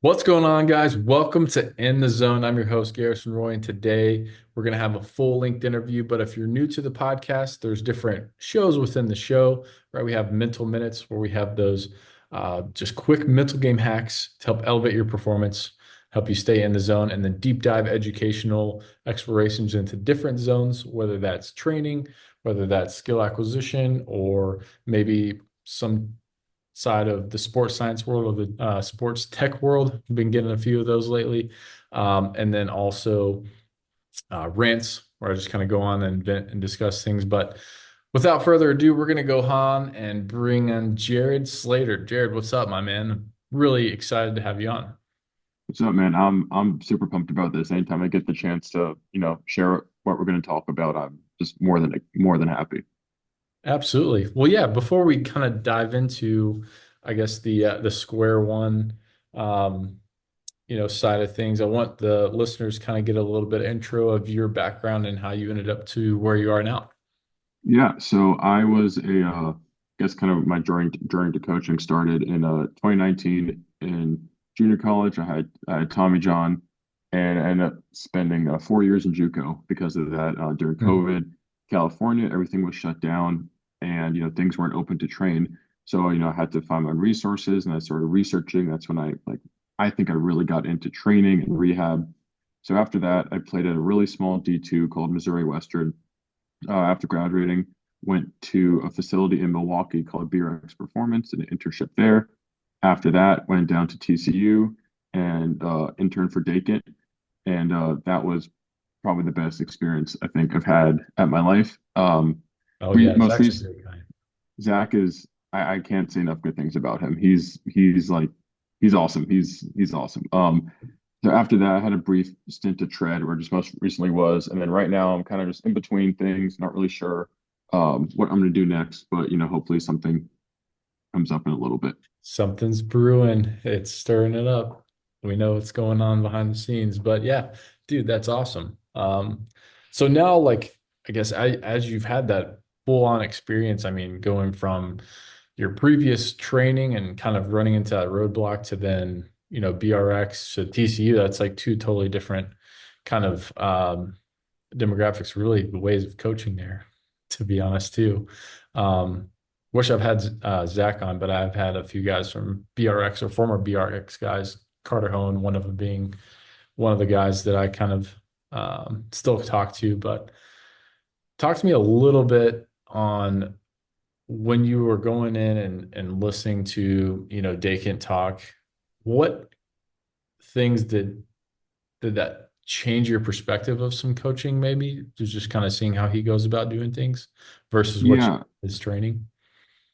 What's going on, guys? Welcome to In the Zone. I'm your host, Garrison Roy, and today we're going to have a full-length interview. But if you're new to the podcast, there's different shows within the show, right? We have mental minutes where we have those just quick mental game hacks to help elevate your performance, help you stay in the zone, and then deep dive educational explorations into different zones, whether that's training, whether that's skill acquisition, or maybe some side of the sports science world or the sports tech world. I've been getting a few of those lately. And then also rants where I just kind of go on and vent and discuss things. But without further ado, we're going to go on and bring in Jared Slater. Jared, what's up, my man? Really excited to have you on. What's up, man? I'm super pumped about this. Anytime I get the chance to, share what we're going to talk about, I'm just more than happy. Absolutely. Well, yeah, before we kind of dive into, I guess the square one um, side of things. I want the listeners kind of get a little bit of intro of your background and how you ended up to where you are now. Yeah, so I was guess kind of my journey to coaching started in 2019 in junior college. I had Tommy John, and I ended up spending 4 years in JUCO because of that. During Hmm. COVID, California, everything was shut down, and things weren't open to train. So I had to find my own resources, and I started researching. That's when I think I really got into training and rehab. So after that, I played at a really small D2 called Missouri Western. After graduating, went to a facility in Milwaukee called BRX Performance and an internship there. After that, went down to TCU and interned for Dacent. And that was probably the best experience I think I've had at my life. Oh yeah, Most Zach's a recent, great guy. Zach is I can't say enough good things about him. He's awesome. He's awesome. So after that, I had a brief stint at Tread, where I just most recently was, and then right now I'm kind of just in between things, not really sure what I'm going to do next, but hopefully something comes up in a little bit. Something's brewing. It's stirring it up. We know what's going on behind the scenes. But yeah, dude, that's awesome. So now, like, I guess as you've had that full on experience, I mean, going from your previous training and kind of running into that roadblock to then, BRX to TCU, that's like two totally different kind of demographics, really the ways of coaching there, to be honest, too. Um, Wish I've had Zach on, but I've had a few guys from BRX or former BRX guys, Carter Hone, one of them being one of the guys that I kind of still talk to. But talk to me a little bit on when you were going in and listening to, Dacent talk, what things did that change your perspective of some coaching, maybe? Just kind of seeing how he goes about doing things versus what you Yeah, is training.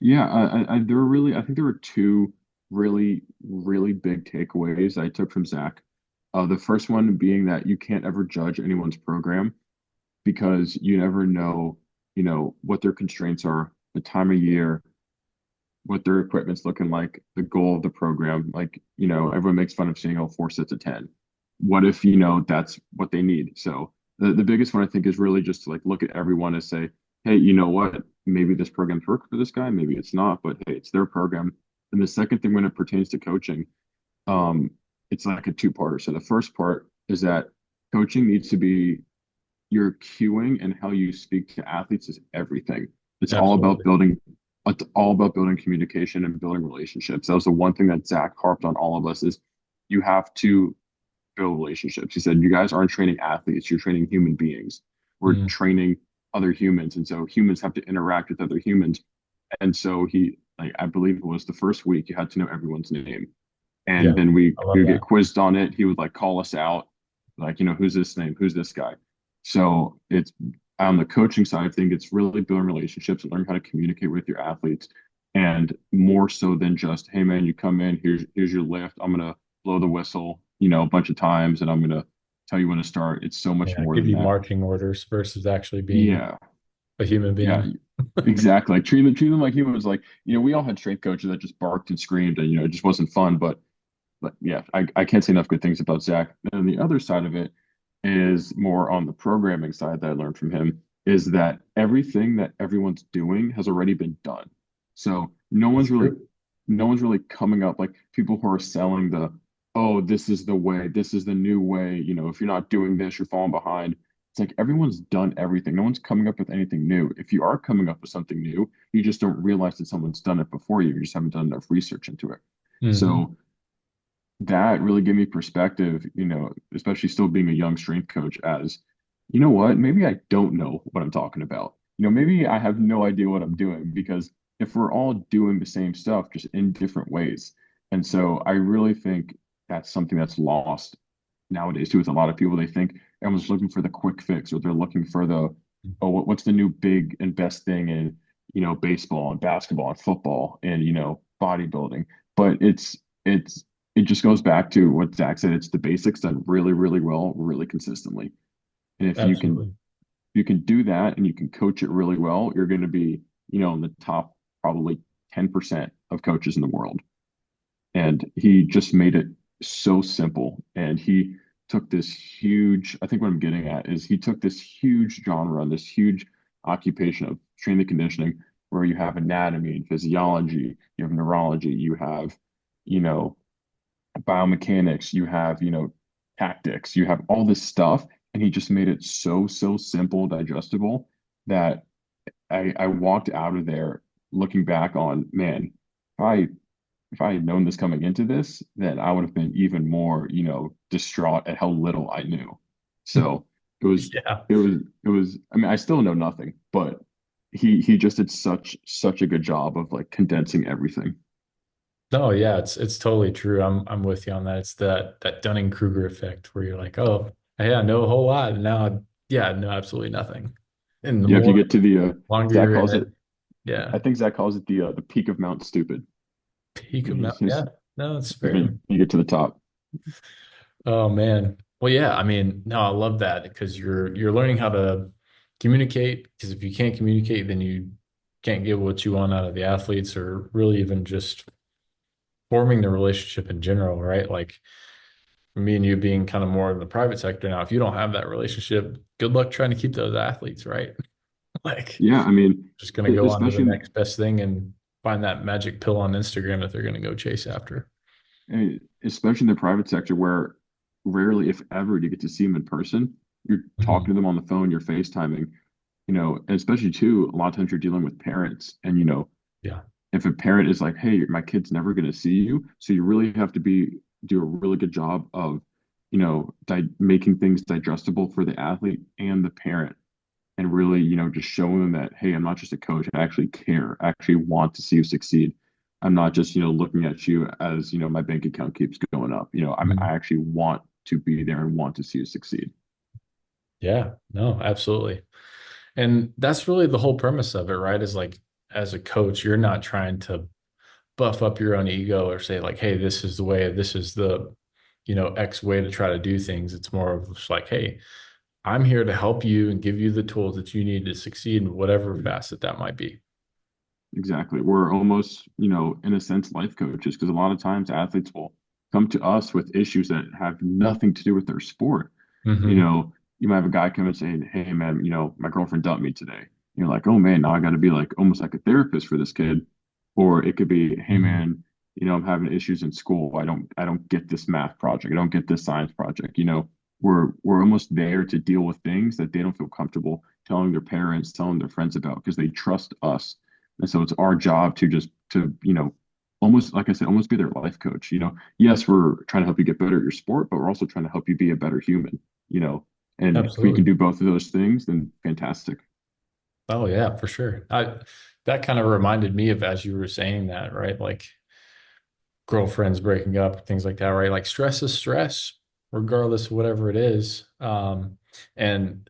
yeah. I think there were two really big takeaways I took from Zach. The first one being that you can't ever judge anyone's program because you never know, what their constraints are, the time of year, what their equipment's looking like, the goal of the program. Like, everyone makes fun of saying, oh, 4 sets of 10. What if, that's what they need? So the biggest one I think is really just to like look at everyone and say, hey, you know what? Maybe this program's worked for this guy, maybe it's not, but hey, it's their program. And the second thing when it pertains to coaching, um, it's like a two-parter. So the first part is that coaching needs to be your cueing and how you speak to athletes is everything. It's all about Absolutely. building it's all about building communication and building relationships. That was the one thing that Zach harped on all of us is you have to build relationships. He said, you guys aren't training athletes, you're training human beings. We're Mm, training other humans. And so humans have to interact with other humans. And so I believe it was the first week, you had to know everyone's name. And yeah, then we I we love would get that. quizzed on it. He would like call us out, like, who's this name? Who's this guy? So it's on the coaching side, I think it's really building relationships and learn how to communicate with your athletes. And more so than just, hey man, you come in, here's your lift. I'm gonna blow the whistle, a bunch of times and I'm gonna tell you when to start. It's so much Yeah, more give than you that. marching orders versus actually being Yeah, a human yeah, being. exactly. Like treat them like humans. Like, we all had strength coaches that just barked and screamed and it just wasn't fun. But yeah, I can't say enough good things about Zach. And the other side of it is more on the programming side that I learned from him is that everything that everyone's doing has already been done. So That's true. no one's really coming up like people who are selling the oh, this is the way, this is the new way. If you're not doing this, you're falling behind. It's like everyone's done everything. No one's coming up with anything new. If you are coming up with something new, you just don't realize that someone's done it before you. You just haven't done enough research into it. Hmm. So that really gave me perspective, especially still being a young strength coach, as you know what, maybe I don't know what I'm talking about. Maybe I have no idea what I'm doing because if we're all doing the same stuff just in different ways. And so I really think that's something that's lost nowadays too with a lot of people. They think everyone's looking for the quick fix or they're looking for the, oh, what's the new big and best thing in, baseball and basketball and football and, bodybuilding. But it just goes back to what Zach said. It's the basics done really, really well, really consistently. And if Absolutely. you can do that and you can coach it really well, you're going to be, in the top probably 10% of coaches in the world. And he just made it so simple. And he took this huge, I think what I'm getting at is he took this huge genre, this huge occupation of strength and conditioning, where you have anatomy and physiology, you have neurology, you have, you know, biomechanics, you have, tactics, you have all this stuff. And he just made it so, so simple, digestible that I walked out of there looking back on, man, if I if I had known this coming into this, then I would have been even more, distraught at how little I knew. So it was Yeah. I mean, I still know nothing, but he just did such a good job of like condensing everything. No, yeah, it's totally true. I'm with you on that. It's that Dunning-Kruger effect where you're like, oh, hey, I know a whole lot, and now, I know absolutely nothing. And the Yeah, if you more get to the longer Zach you're in calls it, it, yeah, I think Zach calls it the peak of Mount Stupid. peak of When Mount. he's Yeah, no, it's fair. when you get to the top. Oh man. Well, yeah, I mean, no, I love that because you're learning how to communicate. Because if you can't communicate, then you can't get what you want out of the athletes, or really even just forming the relationship in general, right? Like me and you being kind of more in the private sector now, if you don't have that relationship, good luck trying to keep those athletes, right? Like Yeah, I mean, just going to go on to the especially next best thing and find that magic pill on Instagram that they're going to go chase after. especially in the private sector where rarely, if ever, do you get to see them in person. You're talking to Mhm. them on the phone, you're FaceTiming, and especially too, a lot of times you're dealing with parents. And, Yeah. if a parent is like, hey, my kid's never going to see you, so you really have to do a really good job of, making things digestible for the athlete and the parent and really, just showing them that, hey, I'm not just a coach. I actually care. I actually want to see you succeed. I'm not just, looking at you as, my bank account keeps going up. I Mhm. actually want to be there and want to see you succeed. Yeah. No, absolutely. And that's really the whole premise of it, right? Is like as a coach, you're not trying to buff up your own ego or say like, hey, this is the way, this is the, X way to try to do things. It's more of just like, hey, I'm here to help you and give you the tools that you need to succeed in whatever facet that might be. Exactly. We're almost, in a sense, life coaches because a lot of times athletes will come to us with issues that have nothing to do with their sport. Hmm. You might have a guy come and say, hey, man, my girlfriend dumped me today. You're like, oh, man, now I got to be like almost like a therapist for this kid. Or it could be, hey, Hmm. man, I'm having issues in school. I don't get this math project. I don't get this science project. We're almost there to deal with things that they don't feel comfortable telling their parents, telling their friends about because they trust us. And so it's our job to just to, almost like I said, almost be their life coach. Yes, we're trying to help you get better at your sport, but we're also trying to help you be a better human, you know. And if we can Absolutely. do both of those things, then fantastic. Oh yeah, for sure. That kind of reminded me of as you were saying that, right? Like girlfriends breaking up, things like that, right? Like stress is stress, regardless of whatever it is. And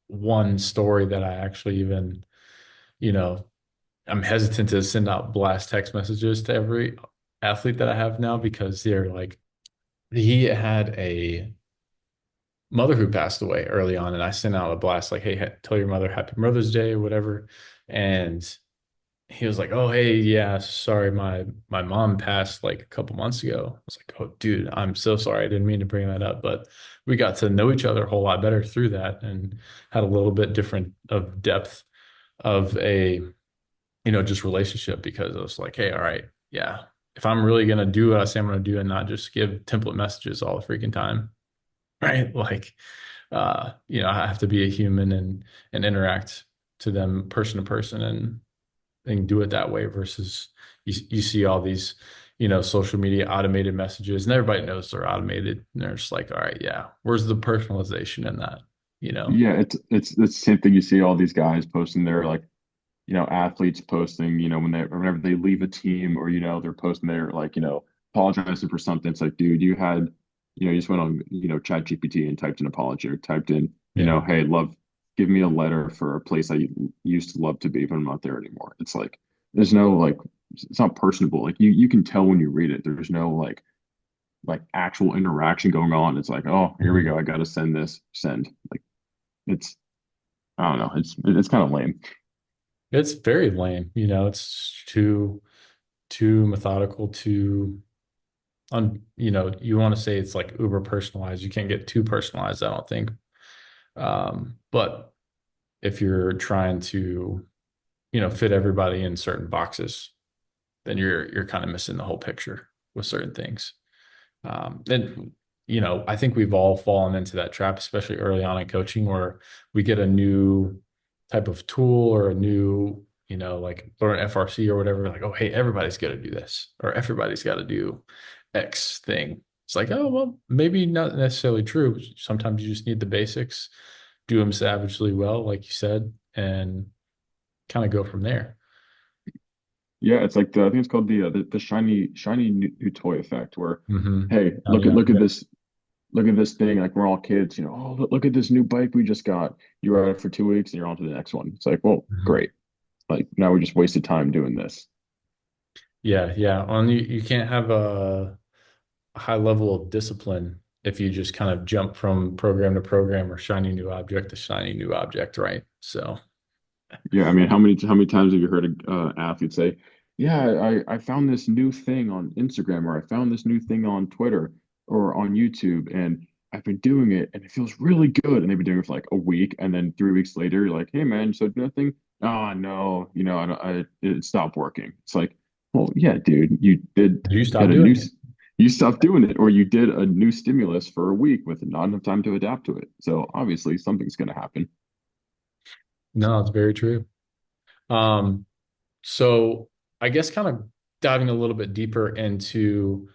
one story that I actually even, you know, I'm hesitant to send out blast text messages to every athlete that I have now because they're like, he had a mother who passed away early on, and I sent out a blast like, "Hey, tell your mother Happy Mother's Day," or whatever. And he was like, "Oh, hey, yeah, sorry, my mom passed like a couple months ago." I was like, "Oh, dude, I'm so sorry. I didn't mean to bring that up, but we got to know each other a whole lot better through that, and had a little bit different of depth of a just relationship because I was like, hey, all right, yeah." if I'm really gonna do what I say I'm gonna do and not just give template messages all the freaking time, right? Like, I have to be a human and interact to them person to person and do it that way versus you see all these, social media automated messages and everybody knows they're automated and they're just like, all right, yeah, where's the personalization in that? You know? Yeah, it's the same thing. You see all these guys posting their like, athletes posting, whenever they leave a team, or they're posting their like, apologizing for something. It's like, dude, you just went on, Chat GPT and typed an apology, or typed in, Yeah. hey, give me a letter for a place I used to love to be, but I'm not there anymore. It's like there's no like, it's not personable. Like you can tell when you read it. There's no like actual interaction going on. It's like, oh, here we Mhm. go. I got to send this, send. Like it's, I don't know. It's kind of lame. It's very lame, it's too methodical, too you want to say it's like uber personalized. You can't get too personalized, I don't think. But if you're trying to, fit everybody in certain boxes, then you're kind of missing the whole picture with certain things. And I think we've all fallen into that trap, especially early on in coaching, where we get a new type of tool or a new, like learn FRC or whatever. Like, oh, hey, everybody's got to do this, or everybody's got to do X thing. It's like, oh, well, maybe not necessarily true. Sometimes you just need the basics, do them savagely well, like you said, and kind of go from there. Yeah, it's like I think it's called the shiny new toy effect, where, Mm-hmm. hey, Counting look at this thing, like we're all kids, oh, look at this new bike we just got. You ride it for 2 weeks and you're on to the next one. It's like, well, Mhm. great. Like now we just wasted time doing this. Yeah, yeah. On you can't have a high level of discipline if you just kind of jump from program to program or shiny new object to shiny new object, right? So, Yeah, I mean, how many times have you heard an athlete say, "Yeah, I found this new thing on Instagram, or I found this new thing on Twitter or on YouTube, and I've been doing it, and it feels really good." And they've been doing it for like a week, and then 3 weeks later, you're like, "Hey, man, so nothing? Oh, no, it stopped working." It's like, well, yeah, dude, did you you stop got doing it? you stopped doing it, or you did a new stimulus for a week with not enough time to adapt to it. So obviously, something's going to happen. No, it's very true. Um, so I guess kind of diving a little bit deeper into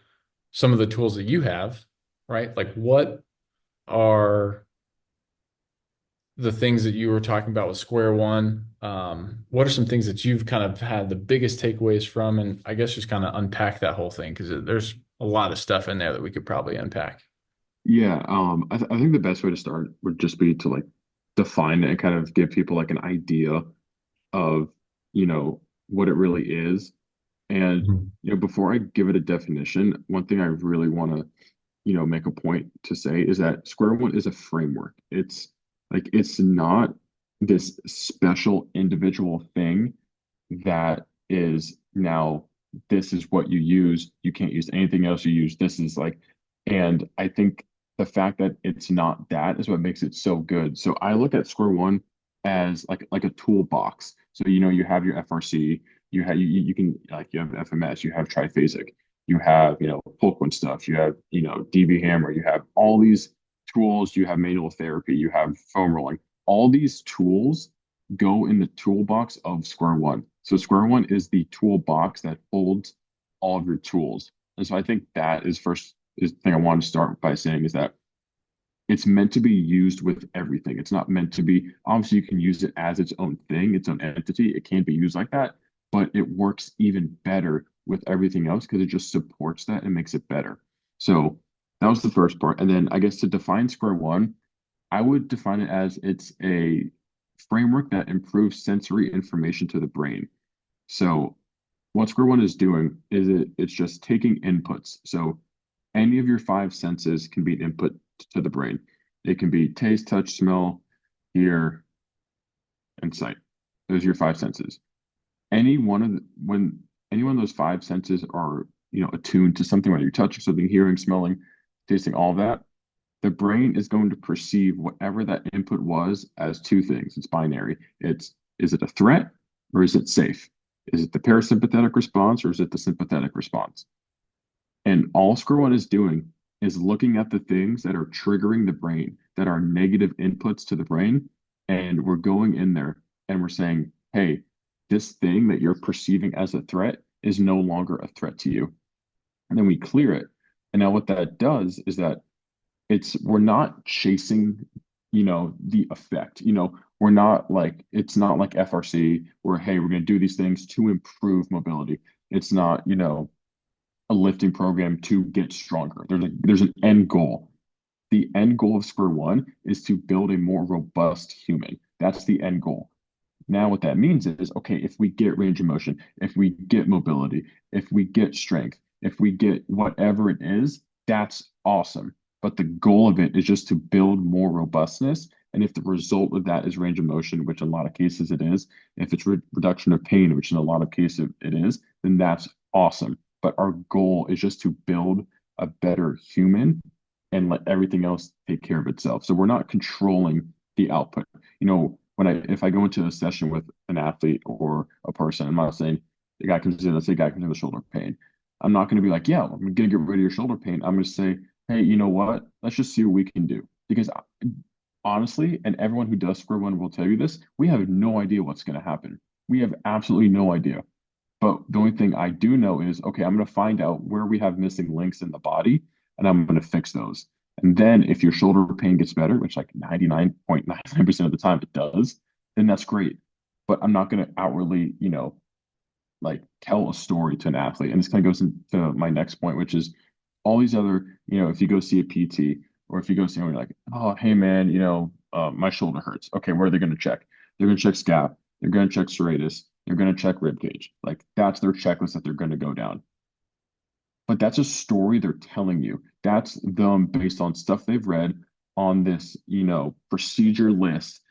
some of the tools that you have, right? Like what are the things that you were talking about with Square One? What are some things that you've kind of had the biggest takeaways from? And I guess just kind of unpack that whole thing because there's a lot of stuff in there that we could probably unpack. Yeah, I think the best way to start would just be to like define it and kind of give people like an idea of, what it really is. And, Mhm. before I give it a definition, one thing I really want to, make a point to say is that Square One is a framework. It's not this special individual thing that is now, this is what you use. You can't use anything else you use. This is like, and I think the fact that it's not that is what makes it so good. So I look at Square One as like a toolbox. So you have your FRC, you can, like, you have FMS, you have triphasic, you have, Polkman stuff, you have, DV hammer, you have all these tools, you have manual therapy, you have foam rolling. All these tools go in the toolbox of Square One. So Square One is the toolbox that holds all of your tools. And so I think that is the thing I want to start by saying, is that it's meant to be used with everything. It's not meant to be, obviously you can use it as its own thing, its own entity. It can be used like that, but it works even better with everything else because it just supports that and makes it better. So that was the first part. And then I guess to define Square One, I would define it as it's a framework that improves sensory information to the brain. So what Square One is doing is it's just taking inputs. So any of your five senses can be an input to the brain. It can be taste, touch, smell, hear, and sight. Those are your five senses. When any one of those five senses are, attuned to something, whether you're touching something, hearing, smelling, tasting, all of that, the brain is going to perceive whatever that input was as two things. It's binary. Is it a threat or is it safe? Is it the parasympathetic response or is it the sympathetic response? And all Square One is doing is looking at the things that are triggering the brain, that are negative inputs to the brain. And we're going in there and we're saying, hey, this thing that you're perceiving as a threat is no longer a threat to you. And then we clear it. And now what that does is that we're not chasing, the effect. We're not like it's not like FRC where, hey, we're going to do these things to improve mobility. It's not, a lifting program to get stronger. There's an end goal. The end goal of Square One is to build a more robust human. That's the end goal. Now, what that means is, okay, if we get range of motion, if we get mobility, if we get strength, if we get whatever it is, that's awesome. But the goal of it is just to build more robustness. And if the result of that is range of motion, which in a lot of cases it is, if it's reduction of pain, which in a lot of cases it is, then that's awesome. But our goal is just to build a better human and let everything else take care of itself. So we're not controlling the output. If I go into a session with an athlete or a person, I'm not saying the guy comes in, let's say the guy comes in with shoulder pain. I'm not going to be like, yeah, I'm going to get rid of your shoulder pain. I'm going to say, hey, you know what? Let's just see what we can do. Because honestly, and everyone who does Square One will tell you this, we have no idea what's going to happen. We have absolutely no idea. But the only thing I do know is, okay, I'm going to find out where we have missing links in the body, and I'm going to fix those. And then if your shoulder pain gets better, which like 99.99% of the time it does, then that's great. But I'm not going to outwardly, like tell a story to an athlete. And this kind of goes into my next point, which is all these other, if you go see a PT or if you go see someone like, oh, hey man, my shoulder hurts. Okay, where are they going to check? They're going to check scap. They're going to check serratus. They're going to check rib cage. Like that's their checklist that they're going to go down. But that's a story they're telling you. That's them based on stuff they've read on this, procedure list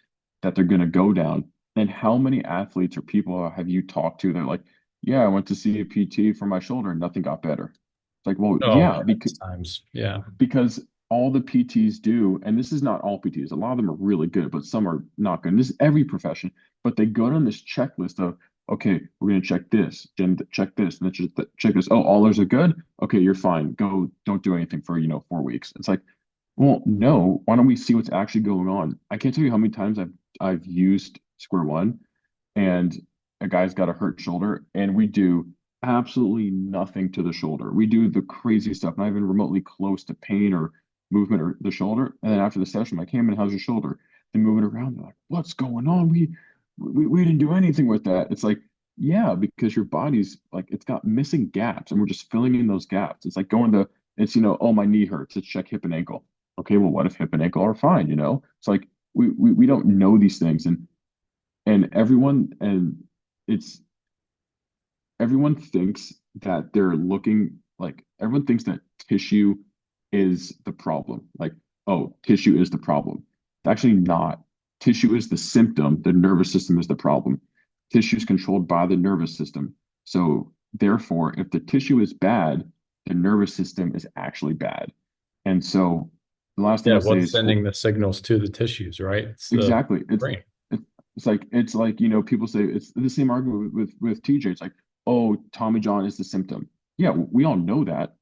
that they're going to go down. And how many athletes or people have you talked to that are like, yeah, I went to see a PT for my shoulder and nothing got better. It's like, well, Oh, yeah, countless times. Yeah. because all the PTs do, and this is not all PTs, a lot of them are really good, but some are not good. And this is every profession, but they go down this checklist of, okay, we're going to check this, then check this, and then check this. Oh, all those are good. Okay, you're fine. Go, don't do anything for, 4 weeks. It's like, well, no, why don't we see what's actually going on? I can't tell you how many times I've used Square One and a guy's got a hurt shoulder, and we do absolutely nothing to the shoulder. We do the crazy stuff, not even remotely close to pain or movement or the shoulder. And then after the session, I'm like, hey man, how's your shoulder? They move it around. They're like, what's going on? We didn't do anything with that. It's like, yeah, because your body's like it's got missing gaps, and we're just filling in those gaps. It's like going to it's oh my knee hurts. Let's check hip and ankle. Okay, well, what if hip and ankle are fine? It's like we don't know these things, and it's everyone thinks that they're looking like everyone thinks that tissue is the problem. Like, oh, tissue is the problem. It's actually not. Tissue is the symptom. The nervous system is the problem. Tissue is controlled by the nervous system. So, therefore, if the tissue is bad, the nervous system is actually bad. And so, the last thing Yeah. I'll say What's is sending the signals to the tissues, right? It's the exactly. brain. It's like people say it's the same argument with TJ. It's like, oh, Tommy John is the symptom. Yeah, we all know that.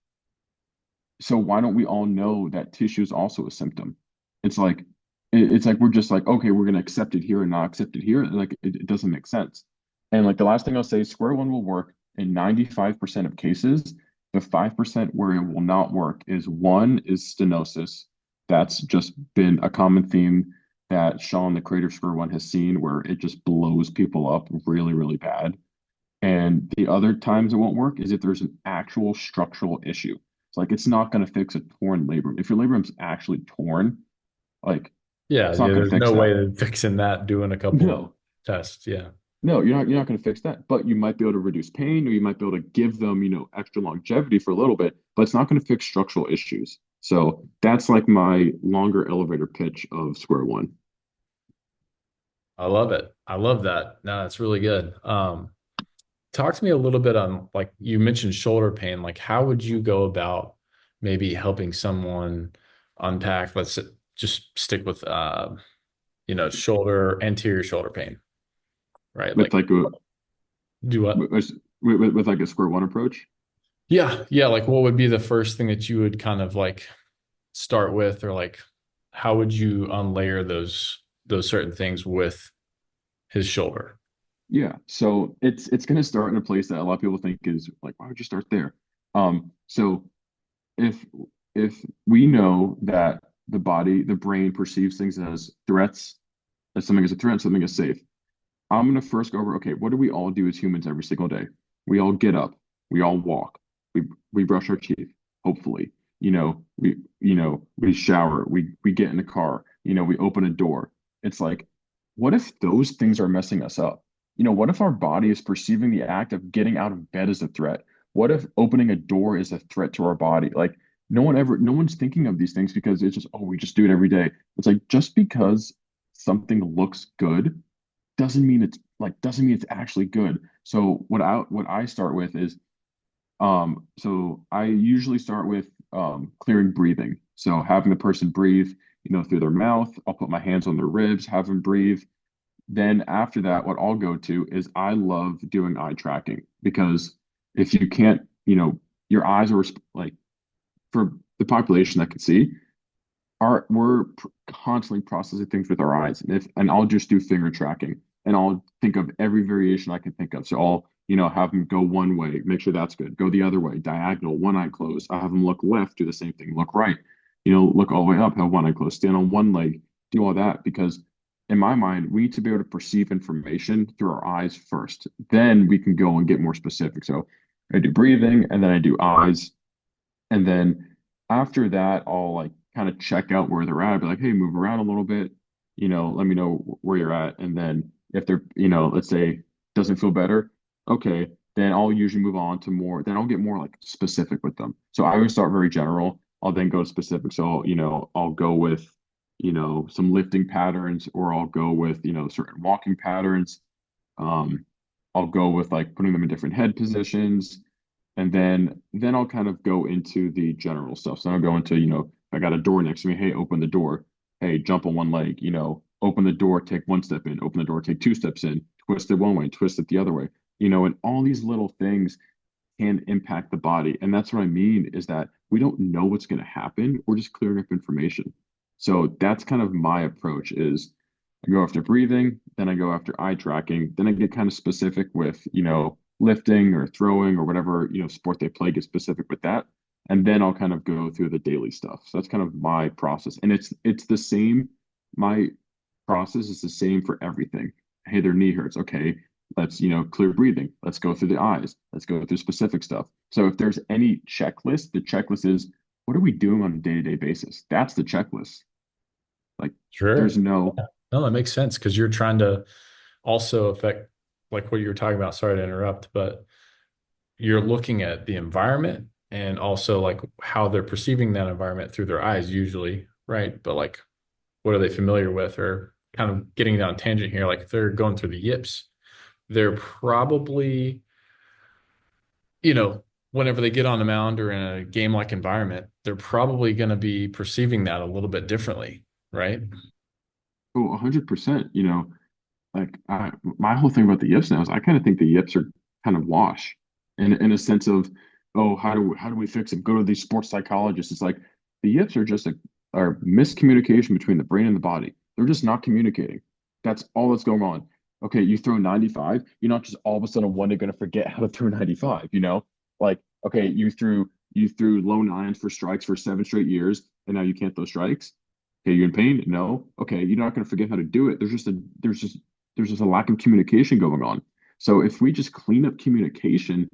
So why don't we all know that tissue is also a symptom? It's like it's like we're just like, okay, we're gonna accept it here and not accept it here. Like it doesn't make sense. And like the last thing I'll say, Square One will work in 95% of cases. The 5% where it will not work is one is stenosis. That's just been a common theme that Sean, the creator of Square One, has seen where it just blows people up really, really bad. And the other times it won't work is if there's an actual structural issue. It's like it's not going to fix a torn labrum. If your labrum's actually torn, like Yeah. it's not Yeah. going to There's fix no way that. of fixing that doing a couple of No, tests. Yeah. no, you're not going to fix that. But you might be able to reduce pain, or you might be able to give them, extra longevity for a little bit. But it's not going to fix structural issues. So that's like my longer elevator pitch of Square One. I love it. I love that. No, that's really good. Talk to me a little bit on like you mentioned shoulder pain. Like how would you go about maybe helping someone unpack, just stick with shoulder anterior shoulder pain, right? With Like like a Do what? With like a square one approach. Yeah, yeah. Like, what would be the first thing that you would kind of like start with, or like, how would you unlayer those certain things with his shoulder? Yeah, so it's going to start in a place that a lot of people think is like, why would you start there? So if if we know that the brain perceives things as threats, as something as a threat, something as safe, I'm gonna first go over, okay, what do we all do as humans every single day? We all get up, we all walk, we brush our teeth, hopefully. We shower, we get in the car, we open a door. It's like, what if those things are messing us up? What if our body is perceiving the act of getting out of bed as a threat? What if opening a door is a threat to our body? Like no one's thinking of these things because it's just, oh, we just do it every day. It's like just because something looks good doesn't mean it's actually good. So what I start with is so I usually start with clearing breathing. So having the person breathe, through their mouth. I'll put my hands on their ribs, have them breathe. Then after that, what I'll go to is I love doing eye tracking because if you can't, your eyes are like for the population that can see, constantly processing things with our eyes, and I'll just do finger tracking, and I'll think of every variation I can think of. So I'll have them go one way, make sure that's good. Go the other way, diagonal, one eye closed. I have them look left, do the same thing. Look right, look all the way up, have one eye closed. Stand on one leg, do all that because in my mind, we need to be able to perceive information through our eyes first. Then we can go and get more specific. So I do breathing, and then I do eyes, and then after that, I'll like kind of check out where they're at. Be like, hey, move around a little bit, let me know where you're at. And then if they're, let's say doesn't feel better, okay, then I'll usually move on to more, then I'll get more like specific with them. So I always start very general. I'll then go specific. So, I'll go with, some lifting patterns, or I'll go with, certain walking patterns. Um, I'll go with like putting them in different head positions, and then I'll kind of go into the general stuff. So I'll go into, I got a door next to me. Hey, open the door. Hey, jump on one leg, open the door, take one step in, open the door, take two steps in, twist it one way, twist it the other way, and all these little things can impact the body. And that's what I mean is that we don't know what's going to happen. We're just clearing up information. So that's kind of my approach is I go after breathing, then I go after eye tracking, then I get kind of specific with, lifting or throwing or whatever, sport they play, get specific with that. And then I'll kind of go through the daily stuff. So that's kind of my process. And it's the same, my process is the same for everything. Hey, their knee hurts. Okay, let's, clear breathing. Let's go through the eyes. Let's go through specific stuff. So if there's any checklist, the checklist is what are we doing on a day-to-day basis? That's the checklist. Like there's Sure. no, No, that makes sense because you're trying to also affect like what you were talking about. Sorry to interrupt, but you're looking at the environment and also like how they're perceiving that environment through their eyes usually, right? But like what are they familiar with, or kind of getting down a tangent here, like if they're going through the yips, they're probably, whenever they get on the mound or in a game like environment, they're probably going to be perceiving that a little bit differently, right? oh, 100%, like my whole thing about the yips now is I kind of think the yips are kind of wash in a sense of, oh, how do we fix it? Go to these sports psychologists. It's like the yips are just are miscommunication between the brain and the body. They're just not communicating. That's all that's going on. Okay, you throw 95, you're not just all of a sudden one day going to forget how to throw 95, Like, okay, you threw low nines for strikes for 7 straight years, and now you can't throw strikes. Okay, you in pain? No. Okay, you're not going to forget how to do it. There's just a lack of communication going on. So if we just clean up communication,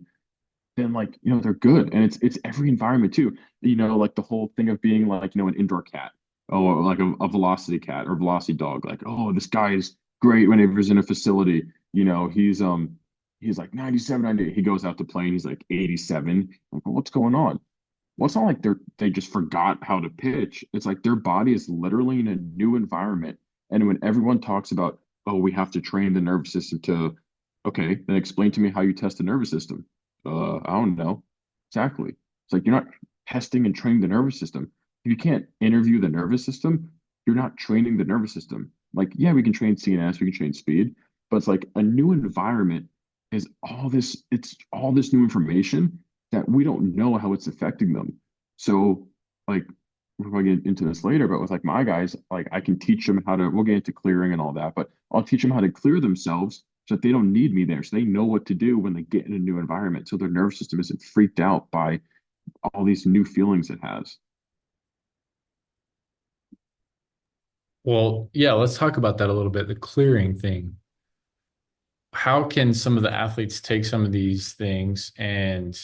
then like, they're good. And it's every environment too. Like the whole thing of being like, an indoor cat, or like a velocity cat or velocity dog. Like, oh, this guy is great whenever he's in a facility. He's like 97, 98. He goes out to play and he's like 87. Like, well, what's going on? Well, it's not like they just forgot how to pitch. It's like their body is literally in a new environment. And when everyone talks about, oh, we have to train the nervous system to, okay, then explain to me how you test the nervous system. I don't know. Exactly. It's like you're not testing and training the nervous system. If you can't interview the nervous system, you're not training the nervous system. Like, yeah, we can train CNS, we can train speed, but it's like a new environment is all this new information that we don't know how it's affecting them. So like we're going to get into this later, but with like my guys, like I can teach them how to, we'll get into clearing and all that, but I'll teach them how to clear themselves so that they don't need me there. So they know what to do when they get in a new environment. So their nervous system isn't freaked out by all these new feelings it has. Well, yeah, let's talk about that a little bit, the clearing thing. How can some of the athletes take some of these things and,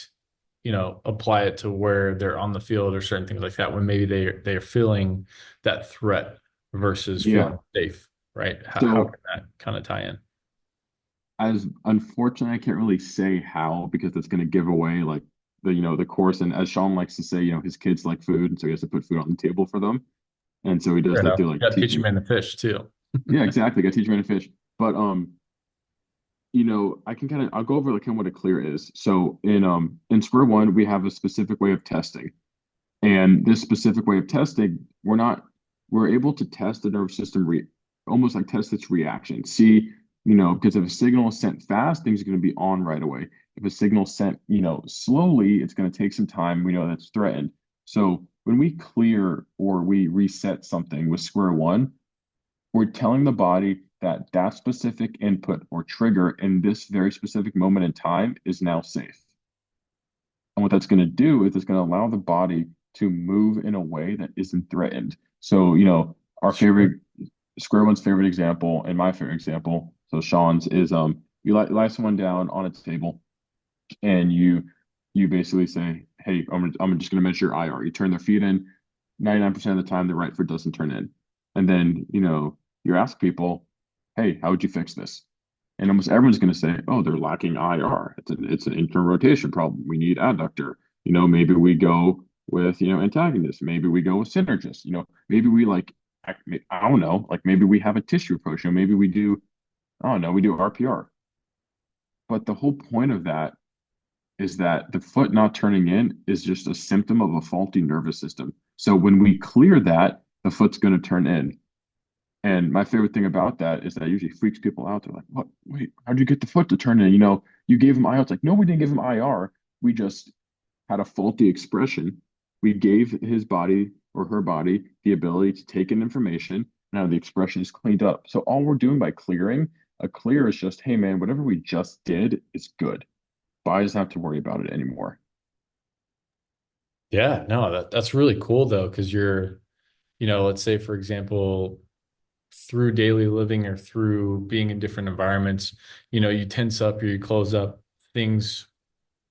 apply it to where they're on the field or certain things like that when maybe they're feeling that threat versus feeling Yeah. safe, right? How So can that kind of tie in? as unfortunately, I can't really say how because that's going to give away like the course. And as Sean likes to say, his kids like food, and so he has to put food on the table for them. And so he Fair does that enough. through like You got to teach them teaching. in the fish too. Yeah, exactly. Got to teach him how to fish. But I can I'll go over like kind of what a clear is. So in square one, we have a specific way of testing. And this specific way of testing, we're able to test the nervous system almost like test its reaction. See, because if a signal is sent fast, things are going to be on right away. If a signal is sent, slowly, it's going to take some time. We know that's threatened. So when we clear or we reset something with square one, we're telling the body that that specific input or trigger in this very specific moment in time is now safe. And what that's going to do is it's going to allow the body to move in a way that isn't threatened. So, our Sure. favorite square one's favorite example and my favorite example, so Sean's is you lie someone down on a table and you basically say, "Hey, I'm just going to measure your IR." You turn their feet in. 99% of the time, the right foot doesn't turn in. And then, you ask people, "Hey, how would you fix this?" And almost everyone's going to say, "Oh, they're lacking IR. It's an internal rotation problem. We need adductor. Maybe we go with antagonist. Maybe we go with synergist. Maybe we like I don't know, like maybe we have a tissue approach. Maybe we do I don't know, we do RPR. But the whole point of that is that the foot not turning in is just a symptom of a faulty nervous system. So when we clear that, the foot's going to turn in. And my favorite thing about that is that it usually freaks people out. They're like, "What? Wait, how'd you get the foot to turn in? You gave him IR." It's like, no, we didn't give him IR. We just had a faulty expression. We gave his body or her body the ability to take in information. Now the expression is cleaned up. So all we're doing by clearing, a clear is just, hey man, whatever we just did is good. Body doesn't have to worry about it anymore. Yeah, no, that's really cool though, because let's say for example, through daily living or through being in different environments, you tense up or you close up, things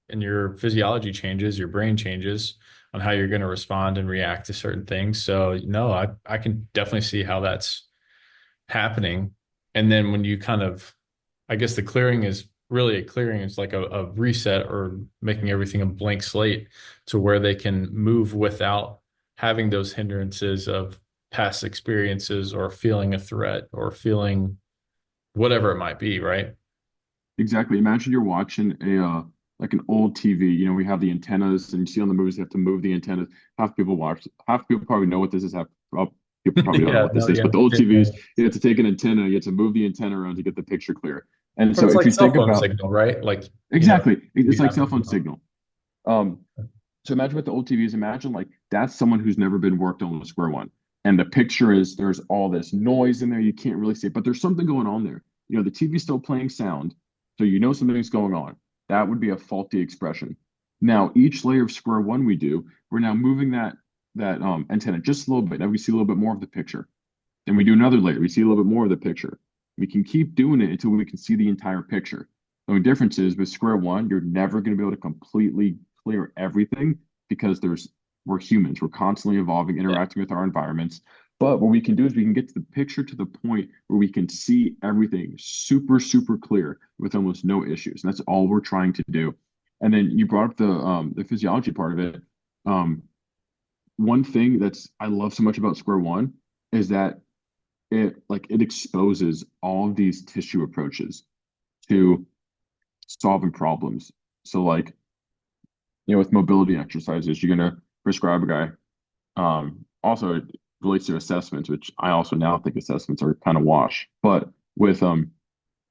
and your physiology changes, your brain changes on how you're going to respond and react to certain things. So, no, I can definitely see how that's happening. And then when you kind of, I guess the clearing is really a clearing is like a reset or making everything a blank slate to where they can move without having those hindrances of past experiences or feeling a threat or feeling whatever it might be, right? Exactly. Imagine you're watching a like an old TV. We have the antennas, and you see on the movies they have to move the antennas. Half people probably know what this is. People probably don't know Yeah, what this no, is. yeah. But the old TVs, you have to take an antenna, you have to move the antenna around to get the picture clear. And Or so it's if like you cell think phone about signal, right? Like, exactly, it's we like have, cell phone signal. Um, so imagine what the old TVs. Imagine like that's someone who's never been worked on with square one, and the picture is there's all this noise in there. You can't really see it, but there's something going on there. The TV's still playing sound, so something's going on. That would be a faulty expression. Now, each layer of square one we do, we're now moving that antenna just a little bit. Now we see a little bit more of the picture. Then we do another layer. We see a little bit more of the picture. We can keep doing it until we can see the entire picture. The only difference is with square one, you're never going to be able to completely clear everything because we're humans. We're constantly evolving, yeah. interacting with our environments. But what we can do is we can get to the picture to the point where we can see everything super, super clear with almost no issues. And that's all we're trying to do. And then you brought up the physiology part of it. Um, One thing that's I love so much about square one is that it exposes all of these tissue approaches to solving problems. So like, with mobility exercises, you're gonna prescribe a guy. Also it relates to assessments, which I also now think assessments are kind of wash. But with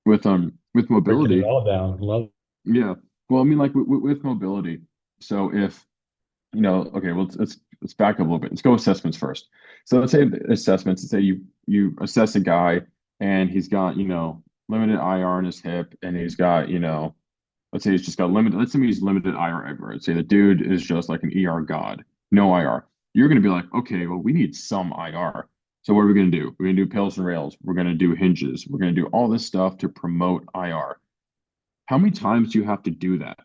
with Breaking it mobility, all down. Love. yeah. Well, I mean, like with mobility. So if okay, well, let's back up a little bit. Let's go assessments first. So let's say assessments. Let's say you assess a guy and he's got limited IR in his hip, and he's got let's say he's just got limited. Let's say he's limited IR everywhere. Let's say the dude is just like an ER god, no IR. You're gonna be like, okay, well, we need some IR. So what are we gonna do? We're gonna do pills and rails. We're gonna do hinges. We're gonna do all this stuff to promote IR. How many times do you have to do that?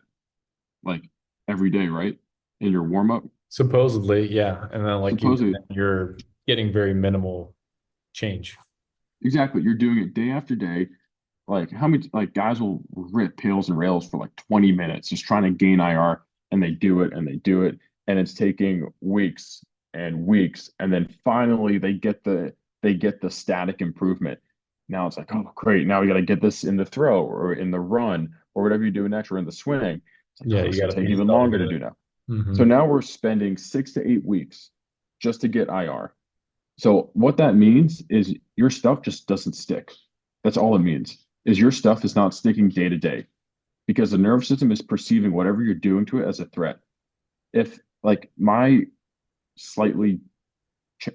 Like every day, right? In your warm up, Supposedly, yeah. And then, like you supposedly, mentioned, you're getting very minimal change. exactly. You're doing it day after day. Like how many like guys will rip pills and rails for like 20 minutes just trying to gain IR, and they do it and they do it, and it's taking weeks and weeks, and then finally they get the static improvement. Now it's like, oh great, now we got to get this in the throw or in the run or whatever you do next or in the swing. It's like, Yeah, oh, you it's got gonna to take piece even it all longer to together. do now. So Hmm. now we're spending 6 to 8 weeks just to get IR. So what that means is your stuff just doesn't stick. That's all it means. Is your stuff is not sticking day to day because the nervous system is perceiving whatever you're doing to it as a threat. If like my slightly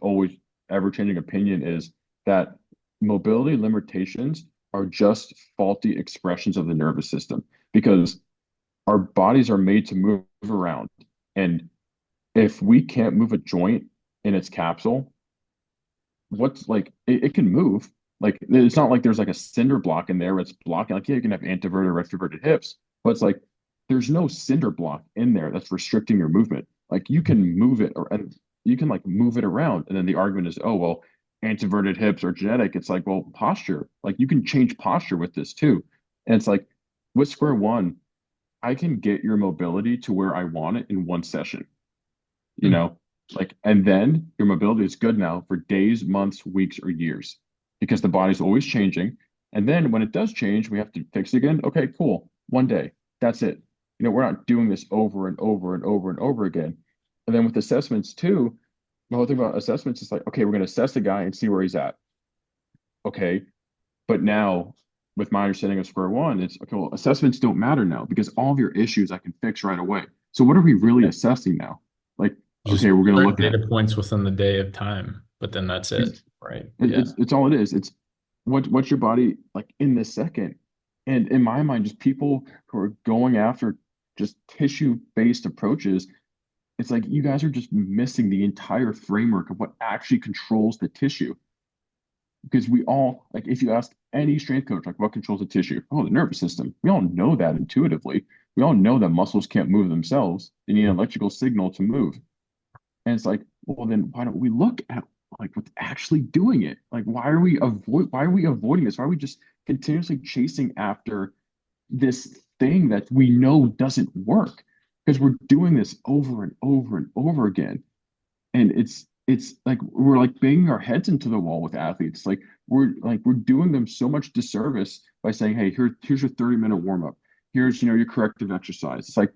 always ever changing opinion is that mobility limitations are just faulty expressions of the nervous system because our bodies are made to move around. And if we can't move a joint in its capsule, what's like it can move. Like it's not like there's like a cinder block in there that's blocking. Like yeah, you can have anteverted, retroverted hips, but it's like there's no cinder block in there that's restricting your movement. Like you can move it or and you can like move it around. And then the argument is, oh well, anteverted hips are genetic. It's like, well, posture. Like you can change posture with this too. And it's like with square one, I can get your mobility to where I want it in one session you Hmm. know, like, and then your mobility is good now for days, months, weeks, or years because the body's always changing. And then when it does change, we have to fix it again. Okay, cool. One day, that's it. We're not doing this over and over and over and over again. And then with assessments too, the whole thing about assessments is like, okay, we're going to assess the guy and see where he's at. Okay. But now, with my understanding of square one, it's okay, well, assessments don't matter now because all of your issues I can fix right away. So what are we really Yeah. assessing now? Like, Just okay, we're going to certain look at data points within the day of time, but then that's it's it, right? Yeah. it's all it is. It's what's your body like in this second. And in my mind, just people who are going after just tissue-based approaches, it's like you guys are just missing the entire framework of what actually controls the tissue. Because we all, like, if you ask any strength coach, like, what controls the tissue? Oh, the nervous system. We all know that intuitively. We all know that muscles can't move themselves. They need an electrical signal to move. And it's like, well, then why don't we look at like what's actually doing it? Like, why are we avoiding this? Why are we just continuously chasing after this thing that we know doesn't work? Because we're doing this over and over and over again. And it's like we're like banging our heads into the wall with athletes. Like we're doing them so much disservice by saying, hey, here's your 30-minute warm up. Here's your corrective exercise. It's like,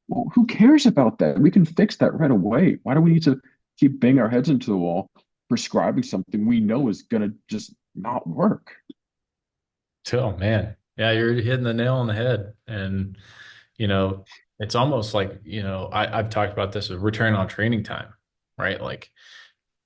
well, who cares about that? We can fix that right away. Why do we need to keep banging our heads into the wall, prescribing something we know is gonna just not work? Oh man. Yeah, you're hitting the nail on the head. And, you know, it's almost like, I've talked about this with return on training time, right? Like,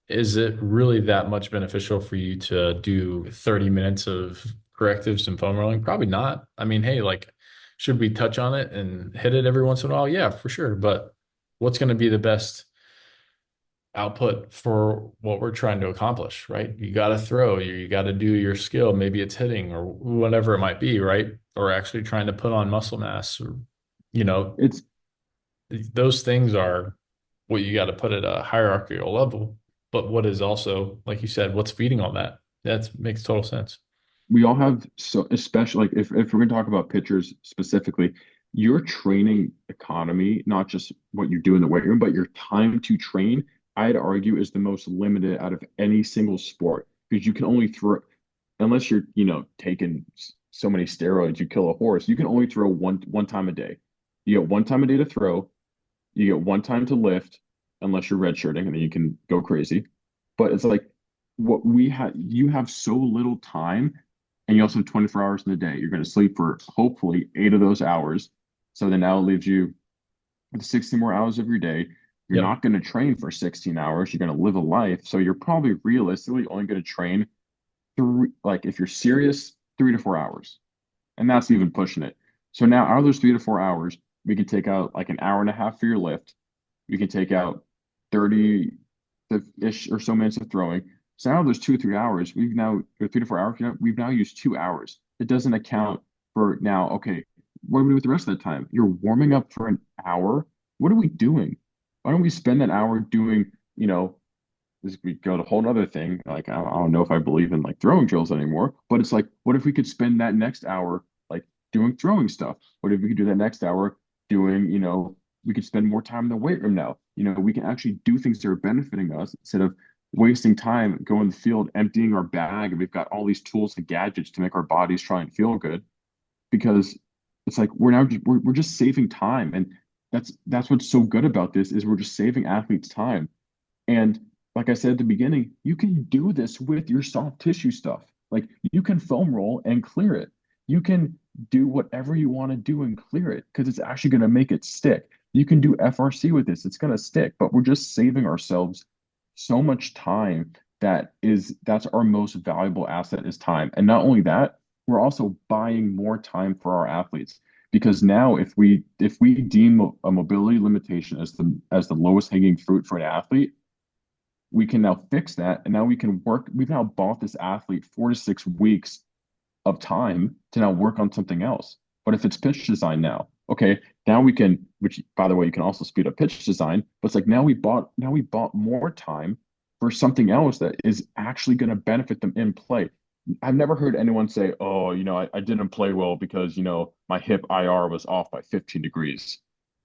is it really that much beneficial for you to do 30 minutes of correctives and foam rolling? Probably not. I mean, hey, like, should we touch on it and hit it every once in a while? Yeah, for sure. But what's going to be the best output for what we're trying to accomplish, right? You got to throw, you got to do your skill. Maybe it's hitting or whatever it might be, right? Or actually trying to put on muscle mass or, you know, It's those things are what you got to put at a hierarchical level. But what is also, like you said, what's feeding all that? That makes total sense. we all have so especially like if we're gonna talk about pitchers specifically, your training economy, not just what you do in the weight room, but your time to train, I'd argue is the most limited out of any single sport because you can only throw unless you're, taking so many steroids, you kill a horse. You can only throw one time a day. You get one time a day to throw. You get one time to lift, unless you're redshirting, and then you can go crazy. But it's like what we have. You have so little time and you also have 24 hours in the day. You're going to sleep for hopefully 8 of those hours. So then now it leaves you with 60 more hours of your day. You're Yep. not going to train for 16 hours. You're going to live a life. So you're probably realistically only going to train three, like if you're serious, 3 to 4 hours. And that's even pushing it. So now out of those 3 to 4 hours, we can take out like an hour and a half for your lift. We can take out 30-ish or so minutes of throwing. So now those 2 or 3 hours, we've now, or 3 to 4 hours, we've now used 2 hours. It doesn't account for now, okay, what do we do with the rest of the time? You're warming up for an hour. What are we doing? Why don't we spend that hour doing, this we go to a whole other thing. Like I don't know if I believe in like throwing drills anymore, but it's like, what if we could spend that next hour like doing throwing stuff? What if we could do that next hour doing, we could spend more time in the weight room now. We can actually do things that are benefiting us instead of wasting time going in the field, emptying our bag, and we've got all these tools and gadgets to make our bodies try and feel good. Because it's like we're just saving time, and that's what's so good about this is we're just saving athletes time. And like I said at the beginning, you can do this with your soft tissue stuff. Like you can foam roll and clear it. You can do whatever you want to do and clear it because it's actually going to make it stick. You can do FRC with this. It's going to stick, but we're just saving ourselves so much time that's our most valuable asset is time. And not only that, we're also buying more time for our athletes because now if we deem a mobility limitation as the lowest hanging fruit for an athlete, we can now fix that. And now we can work. We've now bought this athlete 4 to 6 weeks of time to now work on something else. But if it's pitch design now, okay, now we can, which by the way, you can also speed up pitch design, but it's like now we bought more time for something else that is actually going to benefit them in play. I've never heard anyone say, oh, I didn't play well because, my hip IR was off by 15 degrees.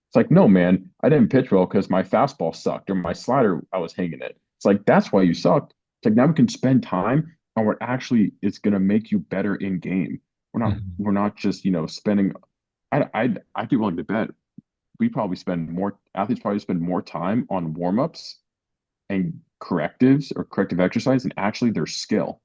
It's like, no, man, I didn't pitch well because my fastball sucked or my slider, I was hanging it. It's like, that's why you sucked. It's like now we can spend time and it's going to make you better in game. Mhm. We're not just, spending. I'd be willing to bet athletes probably spend more time on warm-ups and correctives or corrective exercise than actually their skill.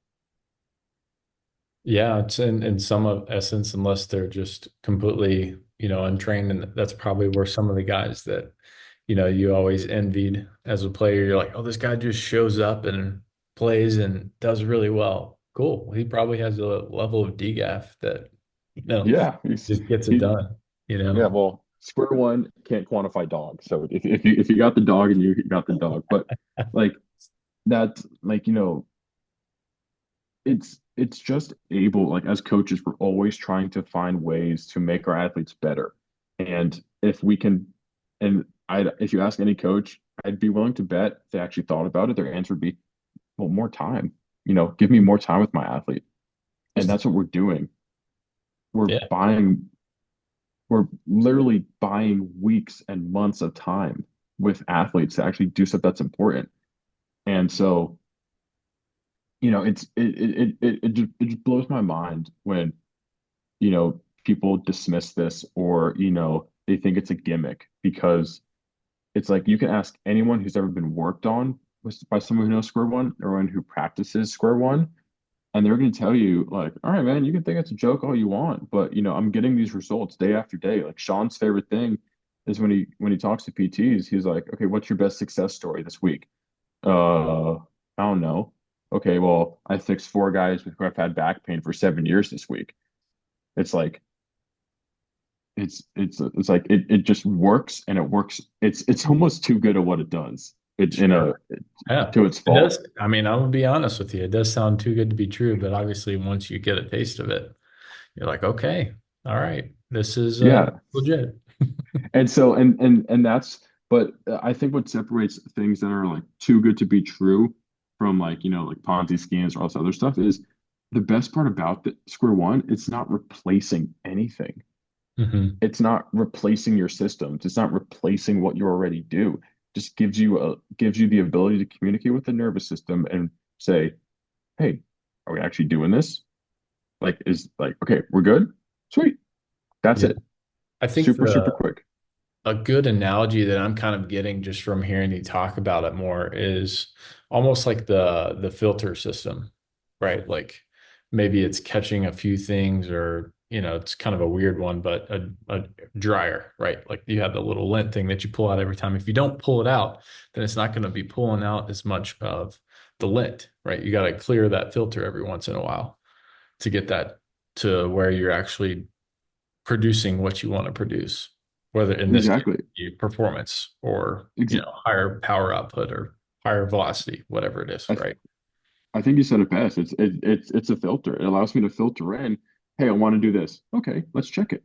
Yeah, it's in some of essence, unless they're just completely, untrained. And that's probably where some of the guys that, you always envied as a player, you're like, oh, this guy just shows up and plays and does really well. Cool. He probably has a level of DGAF that, Yeah, just gets it he, done, yeah, well, square one can't quantify dog. So if you got the dog and you got the dog, but like that, like, it's just able, like as coaches, we're always trying to find ways to make our athletes better. And if we can, and if you ask any coach, I'd be willing to bet if they actually thought about it, their answer would be, well, more time. Give me more time with my athlete. And Just, that's what we're doing. We're yeah. buying, we're literally buying weeks and months of time with athletes to actually do stuff that's important. And so, it just blows my mind when people dismiss this or, they think it's a gimmick because it's like you can ask anyone who's ever been worked on by someone who knows square one or anyone who practices square one, and they're going to tell you like, all right, man, you can think it's a joke all you want, but I'm getting these results day after day. Like Sean's favorite thing is when he talks to PTs, he's like, okay, what's your best success story this week? I don't know. Okay, well, I fixed 4 guys who have had back pain for 7 years this week. It's like it's like it just works and it works. It's almost too good at what it does. It in a Sure. Yeah. to its It fault. does. I mean, I'm gonna be honest with you. It does sound too good to be true, but obviously once you get a taste of it, you're like, okay, all right, this is Yeah. legit. And so and that's but I think what separates things that are like too good to be true from like like Ponzi schemes or all this other stuff is the best part about the square one, it's not replacing anything. Hmm. It's not replacing your systems. It's not replacing what you already do. It just gives you the ability to communicate with the nervous system and say, hey, are we actually doing this? Like is like, okay, we're good. Sweet. That's Yeah. it. I think Super, super quick. a good analogy that I'm kind of getting just from hearing you talk about it more is almost like the filter system, right? Like maybe it's catching a few things, or it's kind of a weird one, but a dryer, right? Like you have the little lint thing that you pull out every time. If you don't pull it out, then it's not going to be pulling out as much of the lint, right? You got to clear that filter every once in a while to get that to where you're actually producing what you want to produce, whether in this case Exactly. be performance or Ex higher power output or higher velocity, whatever it is, I, th right? I think you said it best. It's a filter. It allows me to filter in, hey, I want to do this. Okay, let's check it.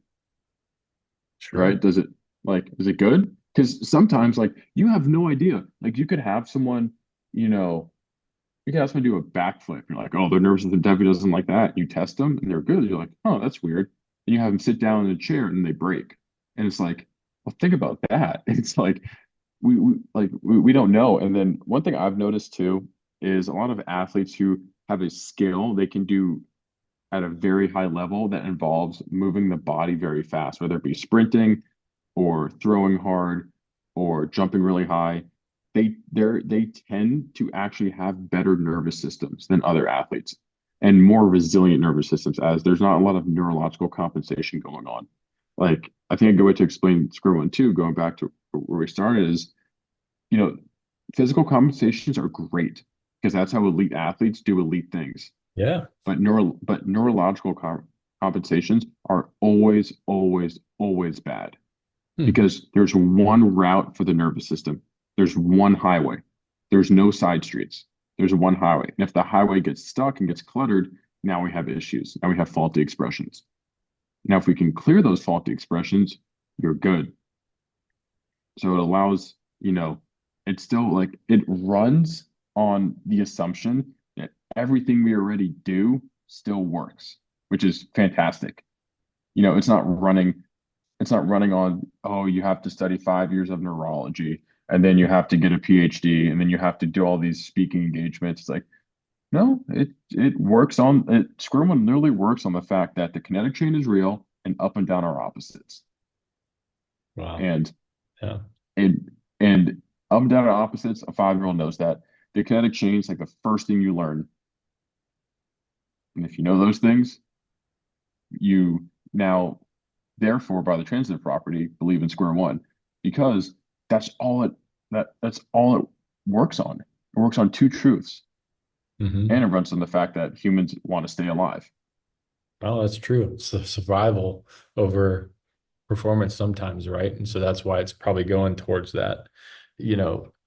Sure. Right? Is it good? Because sometimes like you have no idea. Like you could have someone, you know, you could have someone do a backflip. You're like, oh, their nervous system definitely doesn't like that. You test them and they're good. You're like, oh, that's weird. And you have them sit down in a chair and they break. And it's like, well, think about that. It's like we don't know. And then one thing I've noticed too is a lot of athletes who have a skill they can do at a very high level that involves moving the body very fast, whether it be sprinting or throwing hard or jumping really high. They tend to actually have better nervous systems than other athletes and more resilient nervous systems as there's not a lot of neurological compensation going on. Like I think a good way to explain square one two, going back to where we started is, you know, physical compensations are great because that's how elite athletes do elite things. Yeah. But neurological compensations are always, always, always bad Hmm. because there's one route for the nervous system. There's one highway. There's no side streets. There's one highway. And if the highway gets stuck and gets cluttered, now we have issues. Now we have faulty expressions. Now, if we can clear those faulty expressions, you're good. So it allows, it's still like it runs on the assumption that everything we already do still works, which is fantastic. It's not running on, oh, you have to study 5 years of neurology and then you have to get a PhD and then you have to do all these speaking engagements. It's like, no, it works on it. Square one literally works on the fact that the kinetic chain is real and up and down are opposites. Wow. And Yeah. and and up and down are opposites. A 5-year-old knows that. The kinetic chain is like the first thing you learn. And if you know those things, you now therefore by the transitive property believe in square one because that's all it that's all it works on. It works on two truths and Hmm. it runs on the fact that humans want to stay alive. Well, that's true. It's the survival over performance sometimes, right? And so that's why it's probably going towards that,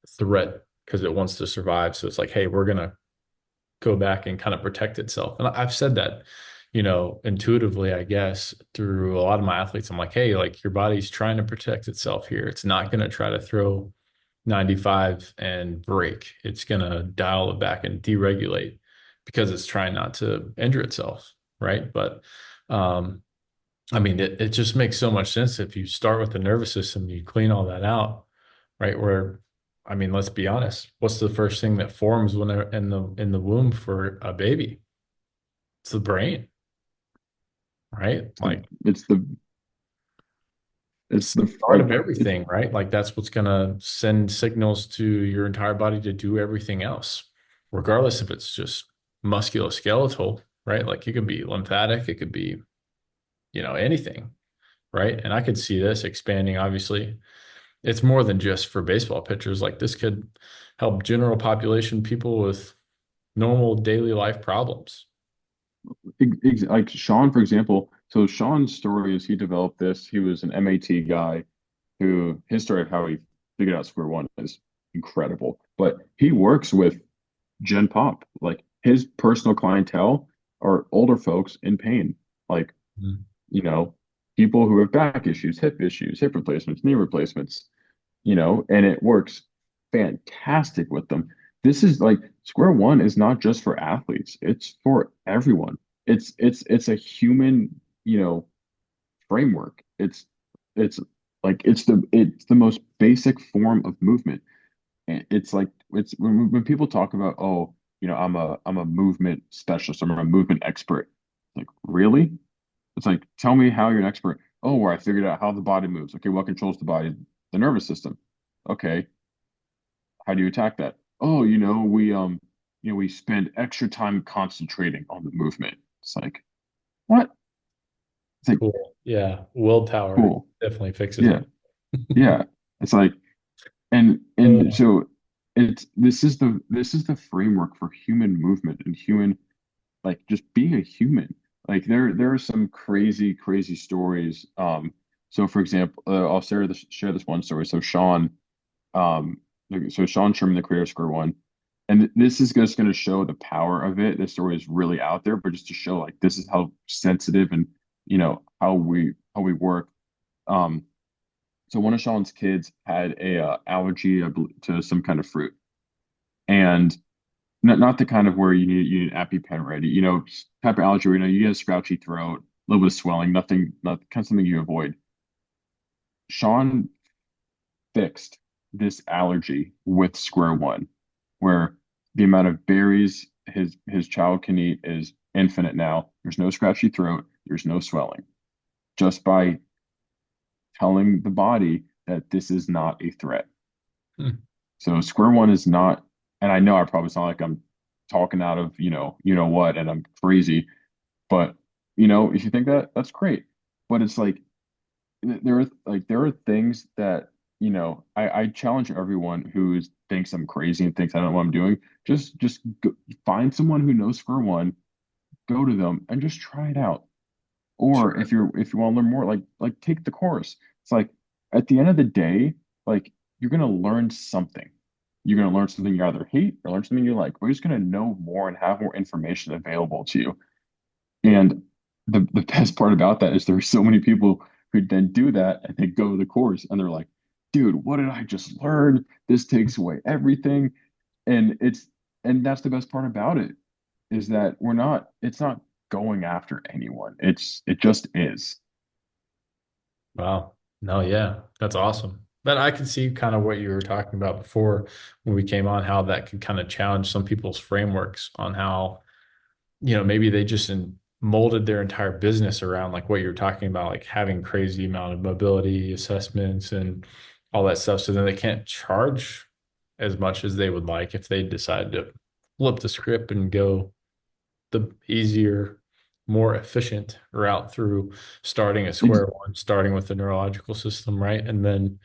threat because it wants to survive. So it's like, hey, we're gonna go back and kind of protect itself. And I've said that, intuitively, I guess, through a lot of my athletes. I'm like, hey, like your body's trying to protect itself here. It's not going to try to throw 95 and break. It's going to dial it back and deregulate because it's trying not to injure itself. Right. But, I mean, it just makes so much sense if you start with the nervous system, you clean all that out, right? Where, I mean, let's be honest, what's the first thing that forms when they're in the womb for a baby? It's the brain, right? It's the Like it's the it's it's the the start of like it everything, right? Like that's what's gonna send signals to your entire body to do everything else, regardless if it's just musculoskeletal, right? Like it could be lymphatic, it could be, anything, right? And I could see this expanding, obviously. It's more than just for baseball pitchers. Like this could help general population people with normal daily life problems. like Sean, for example. So Sean's story is he developed this. He was an MAT guy who his story of how he figured out square one is incredible. But he works with Gen Pop. Like his personal clientele are older folks in pain. Like, Mhm. you know, people who have back issues, hip replacements, knee replacements, and it works fantastic with them. This is like square one is not just for athletes, it's for everyone. It's a human, framework. It's like it's the most basic form of movement. And it's like it's when people talk about, oh, I'm a movement specialist, I'm a movement expert. Like, really? It's like, tell me how you're an expert. Oh, where I figured out how the body moves. Okay, what controls the body? The nervous system. Okay, how do you attack that? Oh, we spend extra time concentrating on the movement. It's like, what? It's like, Cool. Yeah. Willpower cool. definitely fixes Yeah. it. Yeah. It's like, and Uh, so it's this is the framework for human movement and human, like, just being a human. Like, there are some crazy stories. So for example, I'll share this one story. Um, so Sean Sherman, the creator of Square One, and this is just going to show the power of it. This story is really out there, but just to show, like, this is how sensitive and, how we work. Um, so one of Sean's kids had a allergy, I believe, to some kind of fruit, and not the kind of where you need an EpiPen ready. Type of allergy where, you get a scratchy throat, a little bit of swelling, nothing, not kind of something you avoid. Sean fixed this allergy with Square One, where the amount of berries his child can eat is infinite now. There's no scratchy throat, there's no swelling, just by telling the body that this is not a threat. hmm, So Square One is not, and I know I probably sound like I'm talking out of, what, and I'm crazy, but, if you think that, that's great. But it's like, there are things that, I challenge everyone who thinks I'm crazy and thinks I don't know what I'm doing. Just find someone who knows Square One, go to them and just try it out. Or if you want to learn more, like take the course. It's like, at the end of the day, like, you're gonna learn something. You're gonna learn something you either hate or learn something you like. We're just gonna know more and have more information available to you. And the best part about that is there are so many people who then do that and they go to the course and they're like, dude, what did I just learn? This takes away everything. And that's the best part about it, is that it's not going after anyone. It just is. wow. No, yeah, that's awesome. But I can see kind of what you were talking about before when we came on, how that could kind of challenge some people's frameworks on how, maybe they just molded their entire business around like what you're talking about, like having crazy amount of mobility assessments and all that stuff. So then they can't charge as much as they would like if they decide to flip the script and go the easier, more efficient route through starting at Ex- square one, starting with the neurological system, right? And then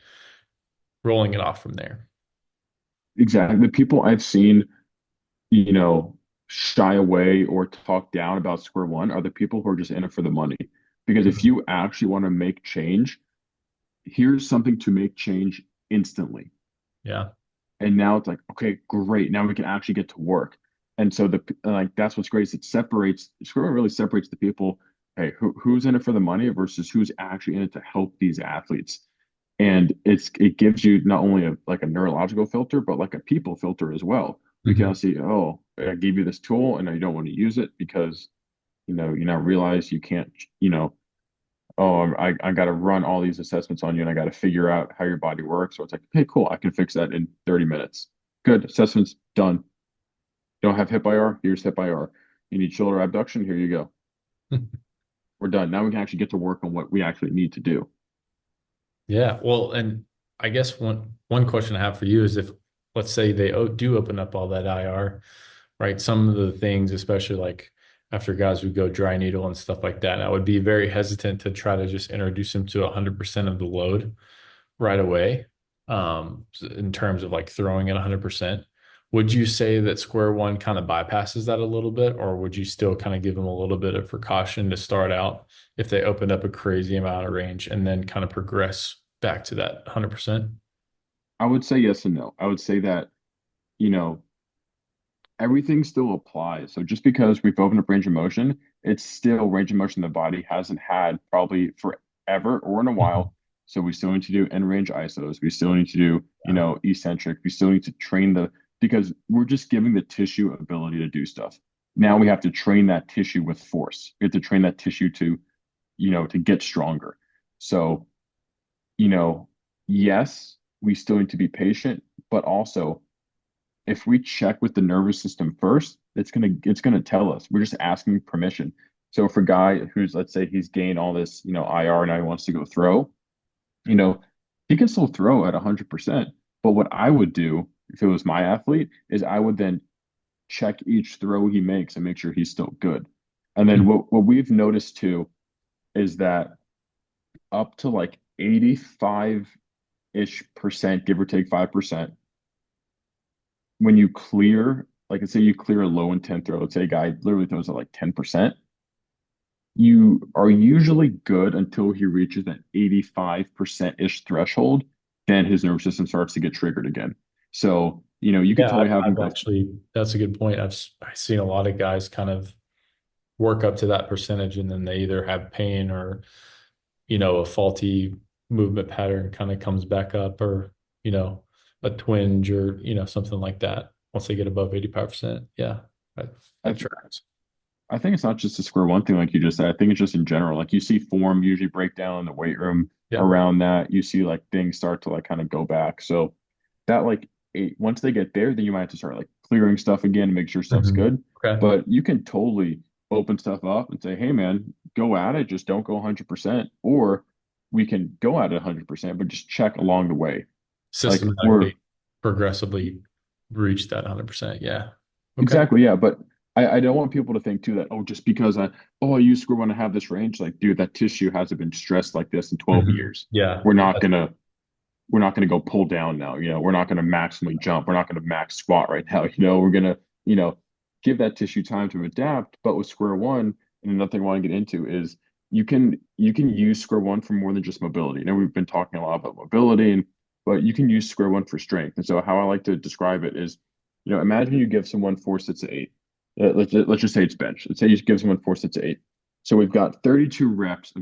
rolling it off from there. exactly. The people I've seen, you know, shy away or talk down about Square One are the people who are just in it for the money. Because if Mhm. you actually want to make change, here's something to make change instantly. Yeah. And now it's like, okay, great. Now we can actually get to work. And so that's what's great is it separates, Square really separates the people, hey, who's in it for the money versus who's actually in it to help these athletes. And it gives you not only a neurological filter, but like a people filter as well. We can Mhm. now see, oh, I gave you this tool and now you don't want to use it because, you now realize you can't, you know, oh, I got to run all these assessments on you and I got to figure out how your body works. So it's like, hey, cool, I can fix that in 30 minutes. Good, assessment's done. Don't have hip IR? Here's hip IR. You need shoulder abduction? Here you go. We're done. Now we can actually get to work on what we actually need to do. Yeah. Well, and I guess one question I have for you is if, let's say they do open up all that IR, right? Some of the things, especially like after guys would go dry needle and stuff like that, I would be very hesitant to try to just introduce them to 100% of the load right away. In terms of like throwing it 100%. Would you say that square one kind of bypasses that a little bit, or would you still kind of give them a little bit of precaution to start out if they opened up a crazy amount of range and then kind of progress back to that 100%? I would say yes and no. I would say that, you know, everything still applies. So just because we've opened up range of motion, it's still range of motion the body hasn't had probably forever or in a Mhm. while. So we still need to do end range ISOs. We still need to do, Yeah. eccentric. We still need to train because we're just giving the tissue ability to do stuff. Now we have to train that tissue with force. We have to train that tissue to get stronger. So, you know, yes, we still need to be patient, but also if we check with the nervous system first, it's gonna tell us. We're just asking permission. So for a guy who's, let's say, he's gained all this, IR, and now he wants to go throw, you know, he can still throw at 100%. But what I would do if it was my athlete is I would then check each throw he makes and make sure he's still good. And then Mhm. what we've noticed too is that up to like 85-ish%, give or take 5%, when you clear, like let's say you clear a low intent throw, let's say a guy literally throws at like 10%, you are usually good until he reaches that 85%-ish threshold. Then his nervous system starts to get triggered again. So, you could Yeah, totally have him I've go. actually, that's a good point. I've seen a lot of guys kind of work up to that percentage and then they either have pain or, a faulty movement pattern kind of comes back up or, you know, a twinge or, something like that once they get above 85%. Yeah, that, I, that th tracks. I think it's not just a square one thing, like you just said. I think it's just in general. Like you see form usually break down in the weight room Yeah. around that. You see like things start to like kind of go back. So that like once they get there, then you might have to start like clearing stuff again to make sure stuff's Mhm. good. Okay. But you can totally open stuff up and say, hey man, go at it, just don't go 100%. Or we can go at it 100%, but just check along the way. Like we're Systematically, progressively reach that 100%. Yeah. Okay. exactly, yeah, but I don't want people to think too that just because I use screw one, I have this range, like dude, that tissue hasn't been stressed like this in 12 Mhm. years. Yeah. We're not gonna we're not gonna go pull down now, we're not gonna maximally jump, we're not gonna max squat right now, we're gonna, give that tissue time to adapt. But with square one, and another thing I want to get into is you can use square one for more than just mobility. We've been talking a lot about mobility but you can use square one for strength. And so how I like to describe it is, imagine you give someone 4 sets of 8. Let's just say it's bench. Let's say you give someone 4 sets of 8. So we've got 32 reps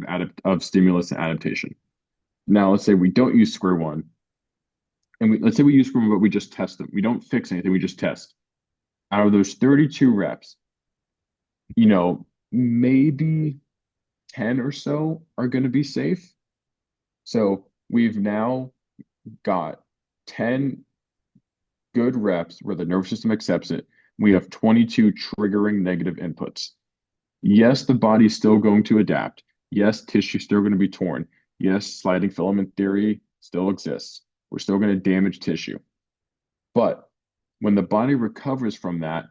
of stimulus and adaptation. Now let's say we don't use square one, and let's say we use square one, but we just test them. We don't fix anything. We just test. Out of those 32 reps, maybe 10 or so are going to be safe. So we've now got 10 good reps where the nervous system accepts it. We have 22 triggering negative inputs. Yes, the body's still going to adapt. Yes, tissue's still going to be torn. Yes, sliding filament theory still exists. We're still going to damage tissue. But when the body recovers from that,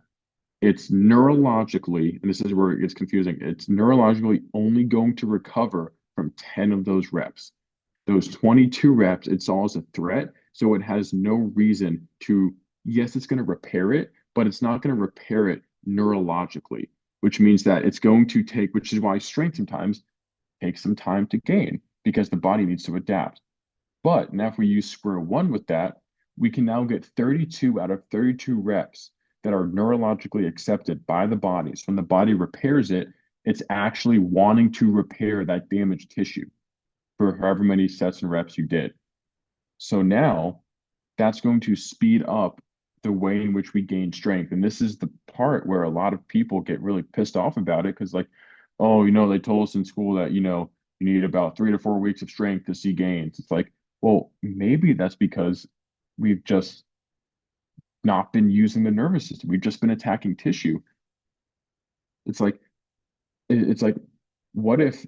it's neurologically, and this is where it gets confusing, it's neurologically only going to recover from 10 of those reps. Those 22 reps, it saw as a threat. So it has no reason to, yes, it's going to repair it, but it's not going to repair it neurologically, which means that it's going to take, which is why strength sometimes takes some time to gain because the body needs to adapt. But now, if we use square one with that, we can now get 32 out of 32 reps that are neurologically accepted by the body. So when the body repairs it, it's actually wanting to repair that damaged tissue for however many sets and reps you did. So now that's going to speed up the way in which we gain strength. And this is the part where a lot of people get really pissed off about it because, like, oh, they told us in school that, you need about 3 to 4 weeks of strength to see gains. It's like, well, maybe that's because we've just not been using the nervous system. We've just been attacking tissue. It's like, it's like, what if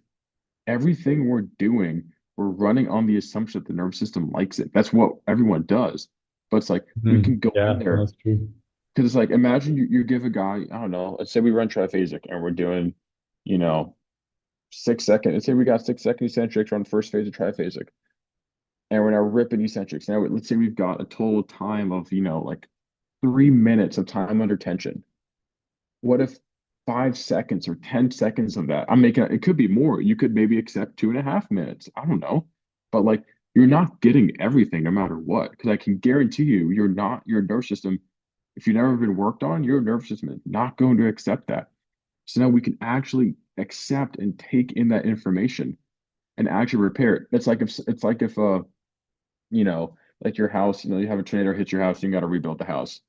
everything we're doing, we're running on the assumption that the nervous system likes it. That's what everyone does. But it's like we Mhm. can go in Yeah, there that's true. because it's like imagine you give a guy, I don't know, let's say we run triphasic and we're doing, you know, 6 seconds. Let's say we got 6 second eccentrics on the first phase of triphasic and we're now ripping eccentrics. Now let's say we've got a total time of, like 3 minutes of time under tension. What if 5 seconds or 10 seconds of that? I'm making it could be more. You could maybe accept 2.5 minutes. I don't know. But like you're not getting everything no matter what. Because I can guarantee you, your nervous system, if you've never been worked on, your nervous system is not going to accept that. So now we can actually accept and take in that information and actually repair it. It's like if you know, like your house, you have a tornado hit your house, and you got to rebuild the house.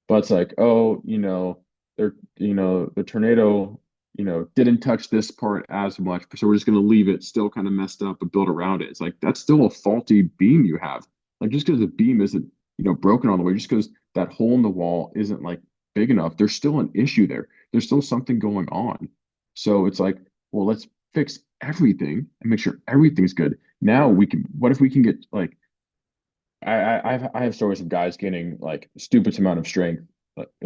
But it's like, oh, the tornado, didn't touch this part as much, so we're just going to leave it still kind of messed up but build around it. It's like that's still a faulty beam you have. Like just because the beam isn't, broken all the way, just because that hole in the wall isn't like big enough, there's still an issue there. There's still something going on. So it's like, well, let's fix everything and make sure everything's good. Now we can, what if we can get like I have stories of guys getting like stupid amount of strength,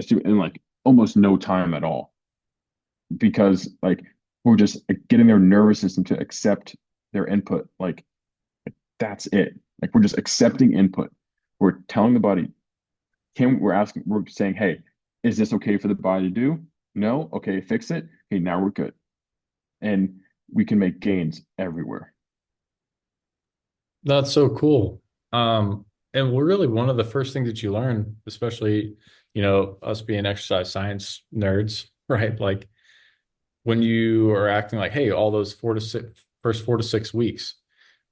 in like almost no time at all. because like we're just getting their nervous system to accept their input. Like that's it. Like we're just accepting input. We're telling the body, we're saying, hey, is this okay for the body to do? No? Okay, fix it. Okay, now we're good. And we can make gains everywhere. That's so cool. And we're really one of the first things that you learn, especially, us being exercise science nerds, right? Like when you are acting like, hey, all those first 4 to 6 weeks,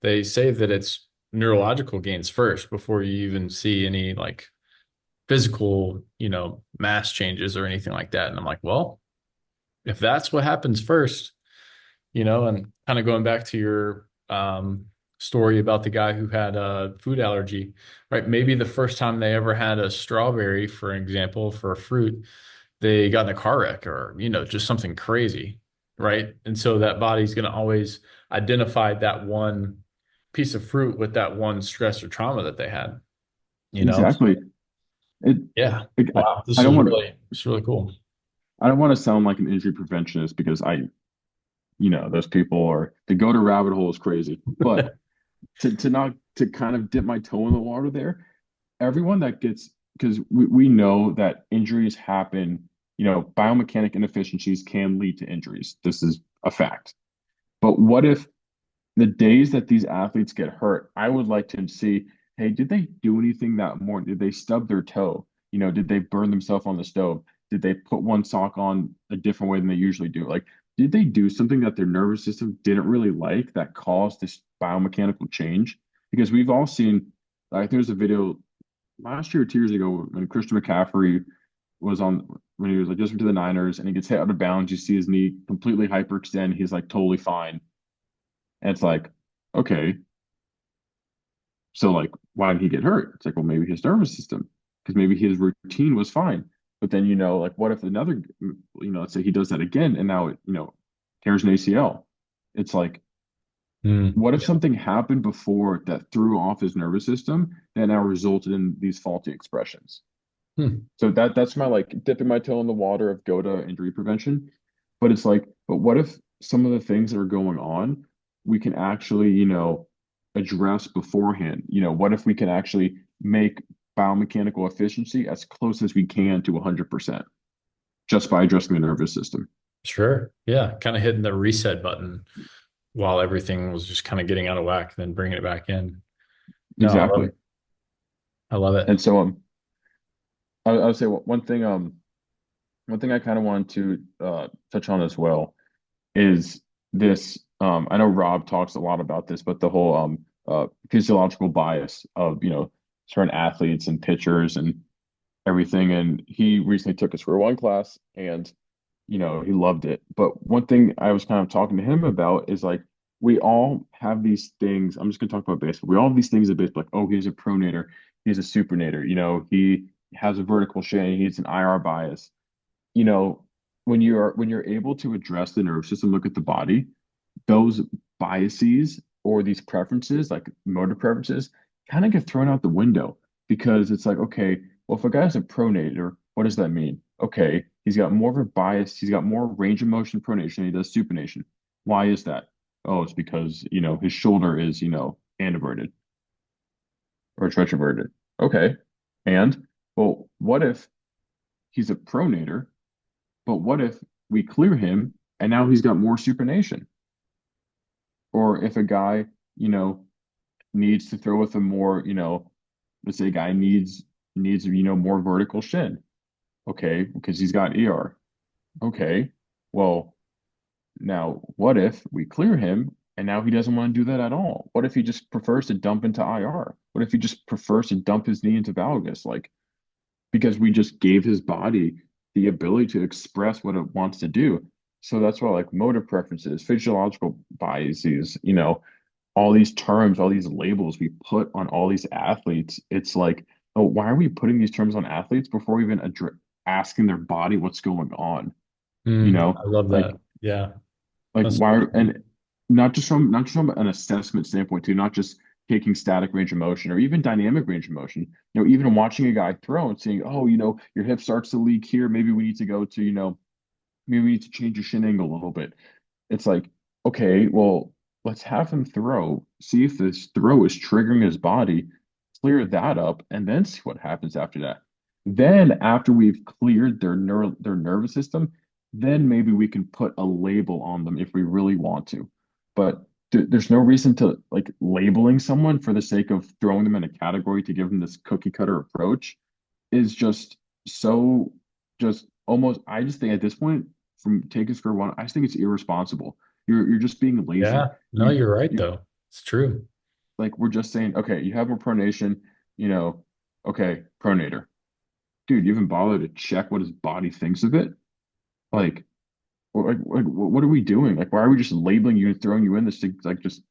they say that it's neurological gains first before you even see any like physical, mass changes or anything like that. And I'm like, well, if that's what happens first, and kind of going back to your story about the guy who had a food allergy, right? Maybe the first time they ever had a strawberry, for example, for a fruit, they got in a car wreck or, just something crazy, right? And so that body's going to always identify that one piece of fruit with that one stress or trauma that they had, you know? Exactly. It, Yeah. it Wow. I don't want to It's really cool. I don't want to sound like an injury preventionist because those people are to go to rabbit hole is crazy. But to not to kind of dip my toe in the water there, everyone that gets because we know that injuries happen, biomechanic inefficiencies can lead to injuries. This is a fact. But what if the days that these athletes get hurt, I would like to see, hey, did they do anything that morning? Did they stub their toe? Did they burn themselves on the stove? Did they put one sock on a different way than they usually do? Like, did they do something that their nervous system didn't really like that caused this biomechanical change? Because we've all seen, like, there's a video last year or 2 years ago when Christian McCaffrey was on when he was like just into the Niners and he gets hit out of bounds. You see his knee completely hyperextend. He's like totally fine. And it's like, okay, so like, why did he get hurt? It's like, well, maybe his nervous system, because maybe his routine was fine. But then, like, what if let's say he does that again and now it, tears an ACL? It's like, Mm. what if something happened before that threw off his nervous system that now resulted in these faulty expressions? Hmm. So that's my like dipping my toe in the water of GOTA injury prevention. But it's like, but what if some of the things that are going on we can actually, address beforehand? What if we can actually make biomechanical efficiency as close as we can to 100% just by addressing the nervous system? Sure. Yeah. Kind of hitting the reset button while everything was just kind of getting out of whack, then bringing it back in. No, I love Exactly. it. I love it. And so I would say one thing I kind of wanted to touch on as well is this I know Rob talks a lot about this, but the whole physiological bias of, certain athletes and pitchers and everything. And he recently took a square one class and, he loved it. But one thing I was kind of talking to him about is like we all have these things. I'm just gonna talk about baseball. We all have these things in baseball, like, oh, he's a pronator, he's a supernator, he has a vertical shin, he's an IR bias. You know, when you're able to address the nervous system, look at the body, those biases or these preferences, like motor preferences, kind of get thrown out the window because it's like, okay, well, if a guy's a pronator, what does that mean? Okay, he's got more of a bias, he's got more range of motion pronation than he does supination. Why is that? Oh, it's because, his shoulder is, anteverted or retroverted. Okay. And well, what if he's a pronator, but what if we clear him and now he's got more supination? Or if a guy, you know, needs to throw with a more, let's say a guy needs more vertical shin. Okay, because he's got ER. Okay, well, now what if we clear him and now he doesn't want to do that at all? What if he just prefers to dump into IR? What if he just prefers to dump his knee into valgus? Like, because we just gave his body the ability to express what it wants to do. So that's why, like, motor preferences, physiological biases, all these terms, all these labels we put on all these athletes, it's like, oh, why are we putting these terms on athletes before even asking their body what's going on? You I know, love like that. Yeah. like That's why so cool. and not just from an assessment standpoint too, not just taking static range of motion or even dynamic range of motion. Even watching a guy throw and seeing, oh, your hip starts to leak here. Maybe we need to go to, maybe we need to change your shin angle a little bit. It's like, okay, well, let's have him throw, see if this throw is triggering his body, clear that up, and then see what happens after that. Then, after we've cleared their nervous system, then maybe we can put a label on them if we really want to. But there's no reason to like labeling someone for the sake of throwing them in a category to give them this cookie cutter approach is just so just almost I just think at this point from taking square one, I just think it's irresponsible. You're just being lazy. Yeah, no, You you're right you though. It's true. like we're just saying, okay, you have more pronation, you know, okay, pronator. Dude, you haven't bothered to check what his body thinks of it? Like, what are we doing? Like, why are we just labeling you and throwing you in this to like just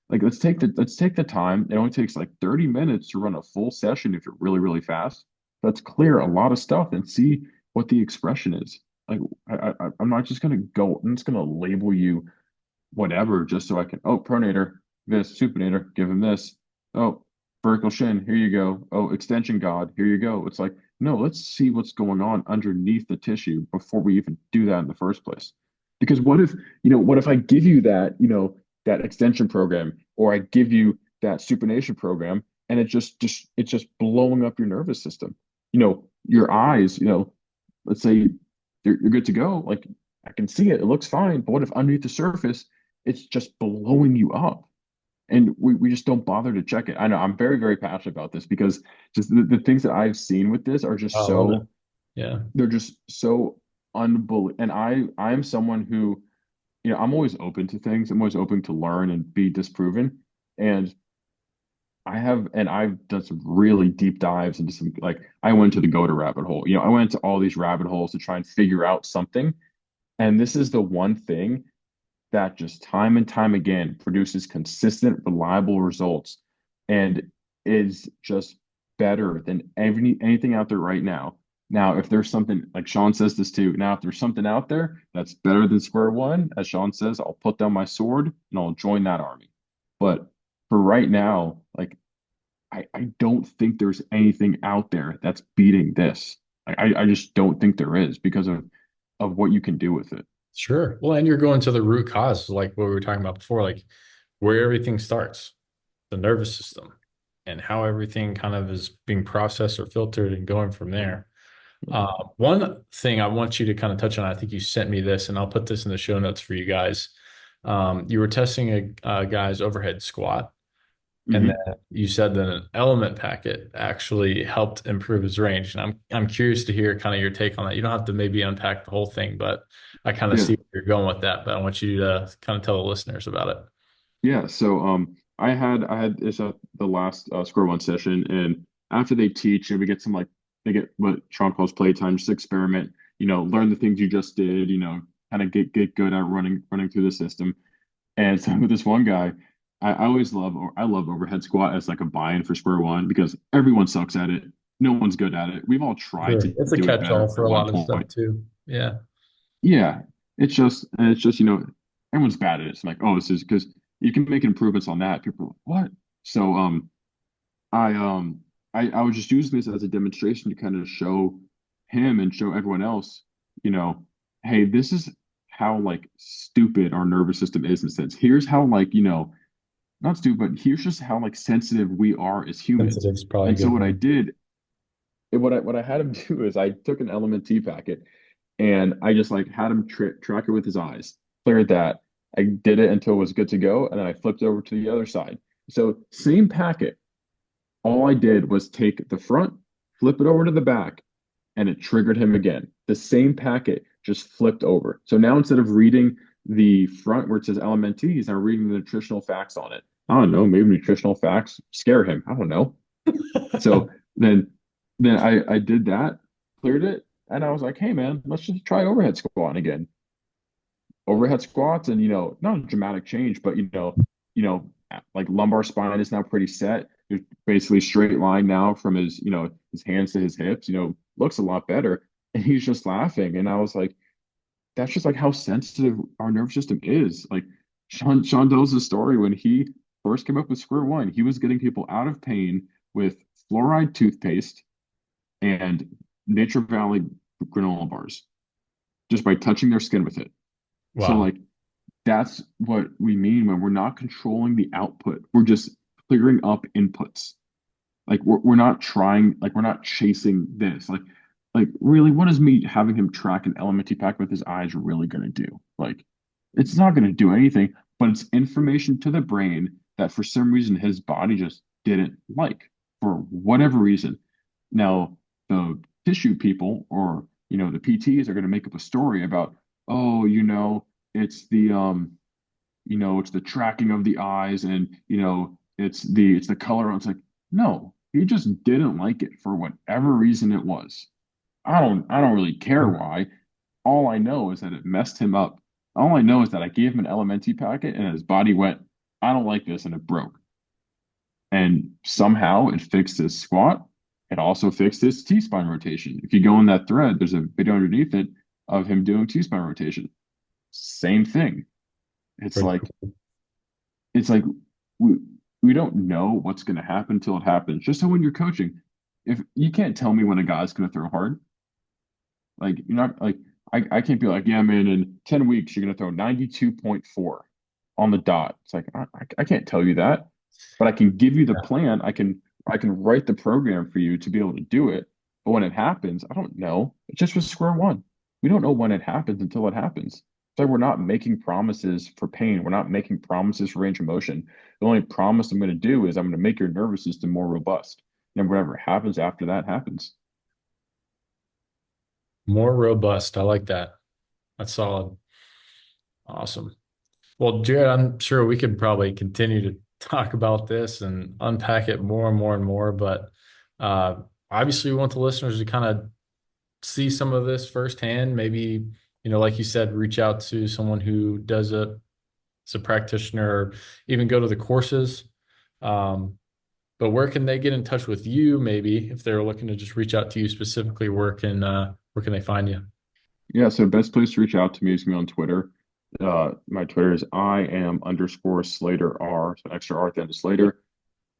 like let's take the time. It only takes like 30 minutes to run a full session if you're really, really fast. Let's clear a lot of stuff and see what the expression is. Like I'm not just gonna go, I'm just gonna label you whatever just so I can, oh, pronator, this, supinator, give him this. Oh, vertical shin, here you go. Oh, extension god, here you go. It's like, no, let's see what's going on underneath the tissue before we even do that in the first place. Because what if I give you that, that extension program, or I give you that supination program, and it's just blowing up your nervous system. Your eyes, let's say you're good to go. Like I can see it, it looks fine. But what if underneath the surface, it's just blowing you up? And we just don't bother to check it. I know I'm very, very passionate about this because just the things that I've seen with this are I just love it. so Yeah. they're just so unbelievable. And I'm someone who, I'm always open to things. I'm always open to learn and be disproven. And I've done some really deep dives into some like I went to the go to rabbit hole. I went into all these rabbit holes to try and figure out something. And this is the one thing that just time and time again produces consistent, reliable results and is just better than anything out there right now. Now, if there's something like Sean says this too, now if there's something out there that's better than square one, as Sean says, I'll put down my sword and I'll join that army. But for right now, like I don't think there's anything out there that's beating this. I just don't think there is because of what you can do with it. Sure. Well, and you're going to the root cause, like what we were talking about before, like where everything starts, the nervous system, and how everything kind of is being processed or filtered and going from there. One thing I want you to kind of touch on, I think you sent me this, and I'll put this in the show notes for you guys. You were testing a guy's overhead squat, and Hmm. then you said that an element packet actually helped improve his range. And I'm curious to hear kind of your take on that. You don't have to maybe unpack the whole thing, but I kind of Yeah. see where you're going with that. But I want you to kind of tell the listeners about it. Yeah, so I had this at the last score one session, and after they teach, we get some like they get what Sean calls playtime, just experiment, learn the things you just did, kind of get good at running through the system. And so with this one guy, I always I love overhead squat as like a buy-in for square one because everyone sucks at it. No one's good at it. We've all tried Sure. to It's a do it catch-all better for at a one lot of stuff point. too. Yeah. Yeah, it's just everyone's bad at it. It's like, oh, this is because you can make improvements on that. People are like, what? So I I was just using this as a demonstration to kind of show him and show everyone else, you know, hey, this is how like stupid our nervous system is in a sense. Here's how like, not stupid, but here's just how like sensitive we are as humans. Sensitive is probably a And so good what I word. did, what I had him do is I took an Element T packet and I just like had him track it with his eyes, cleared that. I did it until it was good to go, and then I flipped over to the other side. So same packet. All I did was take the front, flip it over to the back, and it triggered him again. The same packet just flipped over. So now instead of reading the front where it says LMNT, he's now reading the nutritional facts on it. I don't know, maybe nutritional facts scare him. I don't know. So then I did that, cleared it, and I was like, hey man, let's just try overhead squatting again. Overhead squats, and not a dramatic change, but like lumbar spine is now pretty set. There's basically straight line now from his hands to his hips, looks a lot better. And he's just laughing. And I was like, that's just like how sensitive our nervous system is. Like Sean tells the story when he first came up with square one, he was getting people out of pain with fluoride toothpaste and Nature Valley granola bars. just by touching their skin with it. So Wow. like that's what we mean when we're not controlling the output. We're just clearing up inputs. Like we're not trying, like we're not chasing this. Like really, what is me having him track an elementary pack with his eyes really gonna do? Like it's not gonna do anything, but it's information to the brain that for some reason his body just didn't like for whatever reason. Now the tissue people or the PTs are gonna make up a story about, oh, it's it's the tracking of the eyes and it's the color. It's like, no, he just didn't like it for whatever reason it was. I don't really care why. All I know is that it messed him up. All I know is that I gave him an LMNT packet and his body went, I don't like this, and it broke. And somehow it fixed his squat. It also fixed his T-spine rotation. If you go in that thread, there's a video underneath it of him doing T-spine rotation. Same thing. It's Pretty like cool. it's like we we don't know what's going to happen until it happens. Just so when you're coaching, if you can't tell me when a guy's going to throw hard, like you're not like I can't be like, yeah, man, in 10 weeks you're going to throw 92.4 on the dot. It's like I can't tell you that, but I can give you the plan. I can write the program for you to be able to do it. But when it happens, I don't know. It's just for square one. We don't know when it happens until it happens. So we're not making promises for pain. We're not making promises for range of motion. The only promise I'm going to do is I'm going to make your nervous system more robust. And whatever happens after that happens. More robust. I like that. That's solid. Awesome. Well, Jared, I'm sure we could probably continue to talk about this and unpack it more and more and more, but uh, obviously we want the listeners to kind of see some of this firsthand. Maybe, like you said, reach out to someone who does it as a practitioner, or even go to the courses. Um, but where can they get in touch with you? Maybe if they're looking to just reach out to you specifically, where can they find you? Yeah, so best place to reach out to me is me on Twitter. My Twitter is I am underscore Slater R, so extra R at the end of Slater.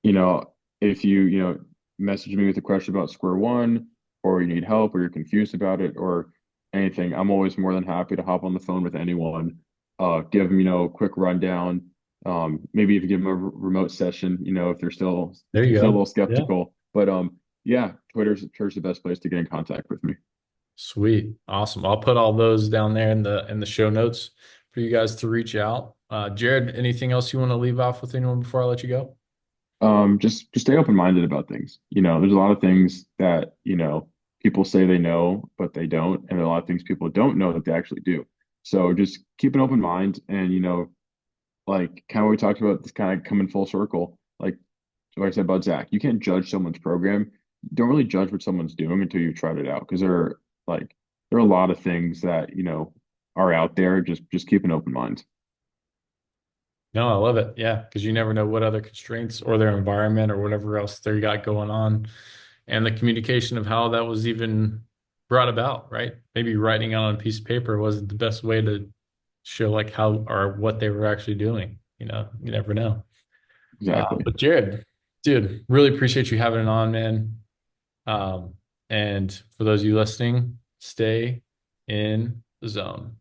You know, if you message me with a question about square one, or you need help, or you're confused about it, or anything, I'm always more than happy to hop on the phone with anyone, give them, a quick rundown. Maybe if you give them a remote session, if they're still There you still a little go. Yeah. skeptical. But yeah, Twitter's the best place to get in contact with me. Sweet. Awesome. I'll put all those down there in the show notes for you guys to reach out. Jared, anything else you want to leave off with anyone before I let you go? Just stay open-minded about things. There's a lot of things that, people say they know, but they don't, and there are a lot of things people don't know that they actually do. So just keep an open mind and, like kind of what we talked about, this kind of coming full circle. Like I said about Zach, you can't judge someone's program. You don't really judge what someone's doing until you've tried it out. Because like there are a lot of things that, are out there. Just keep an open mind. No, I love it. Yeah, because you never know what other constraints or their environment or whatever else they got going on, and the communication of how that was even brought about, right? Maybe writing out on a piece of paper wasn't the best way to show like how or what they were actually doing. You never know. Exactly. But Jared, dude, really appreciate you having it on, man. Um, and for those of you listening, stay in the zone.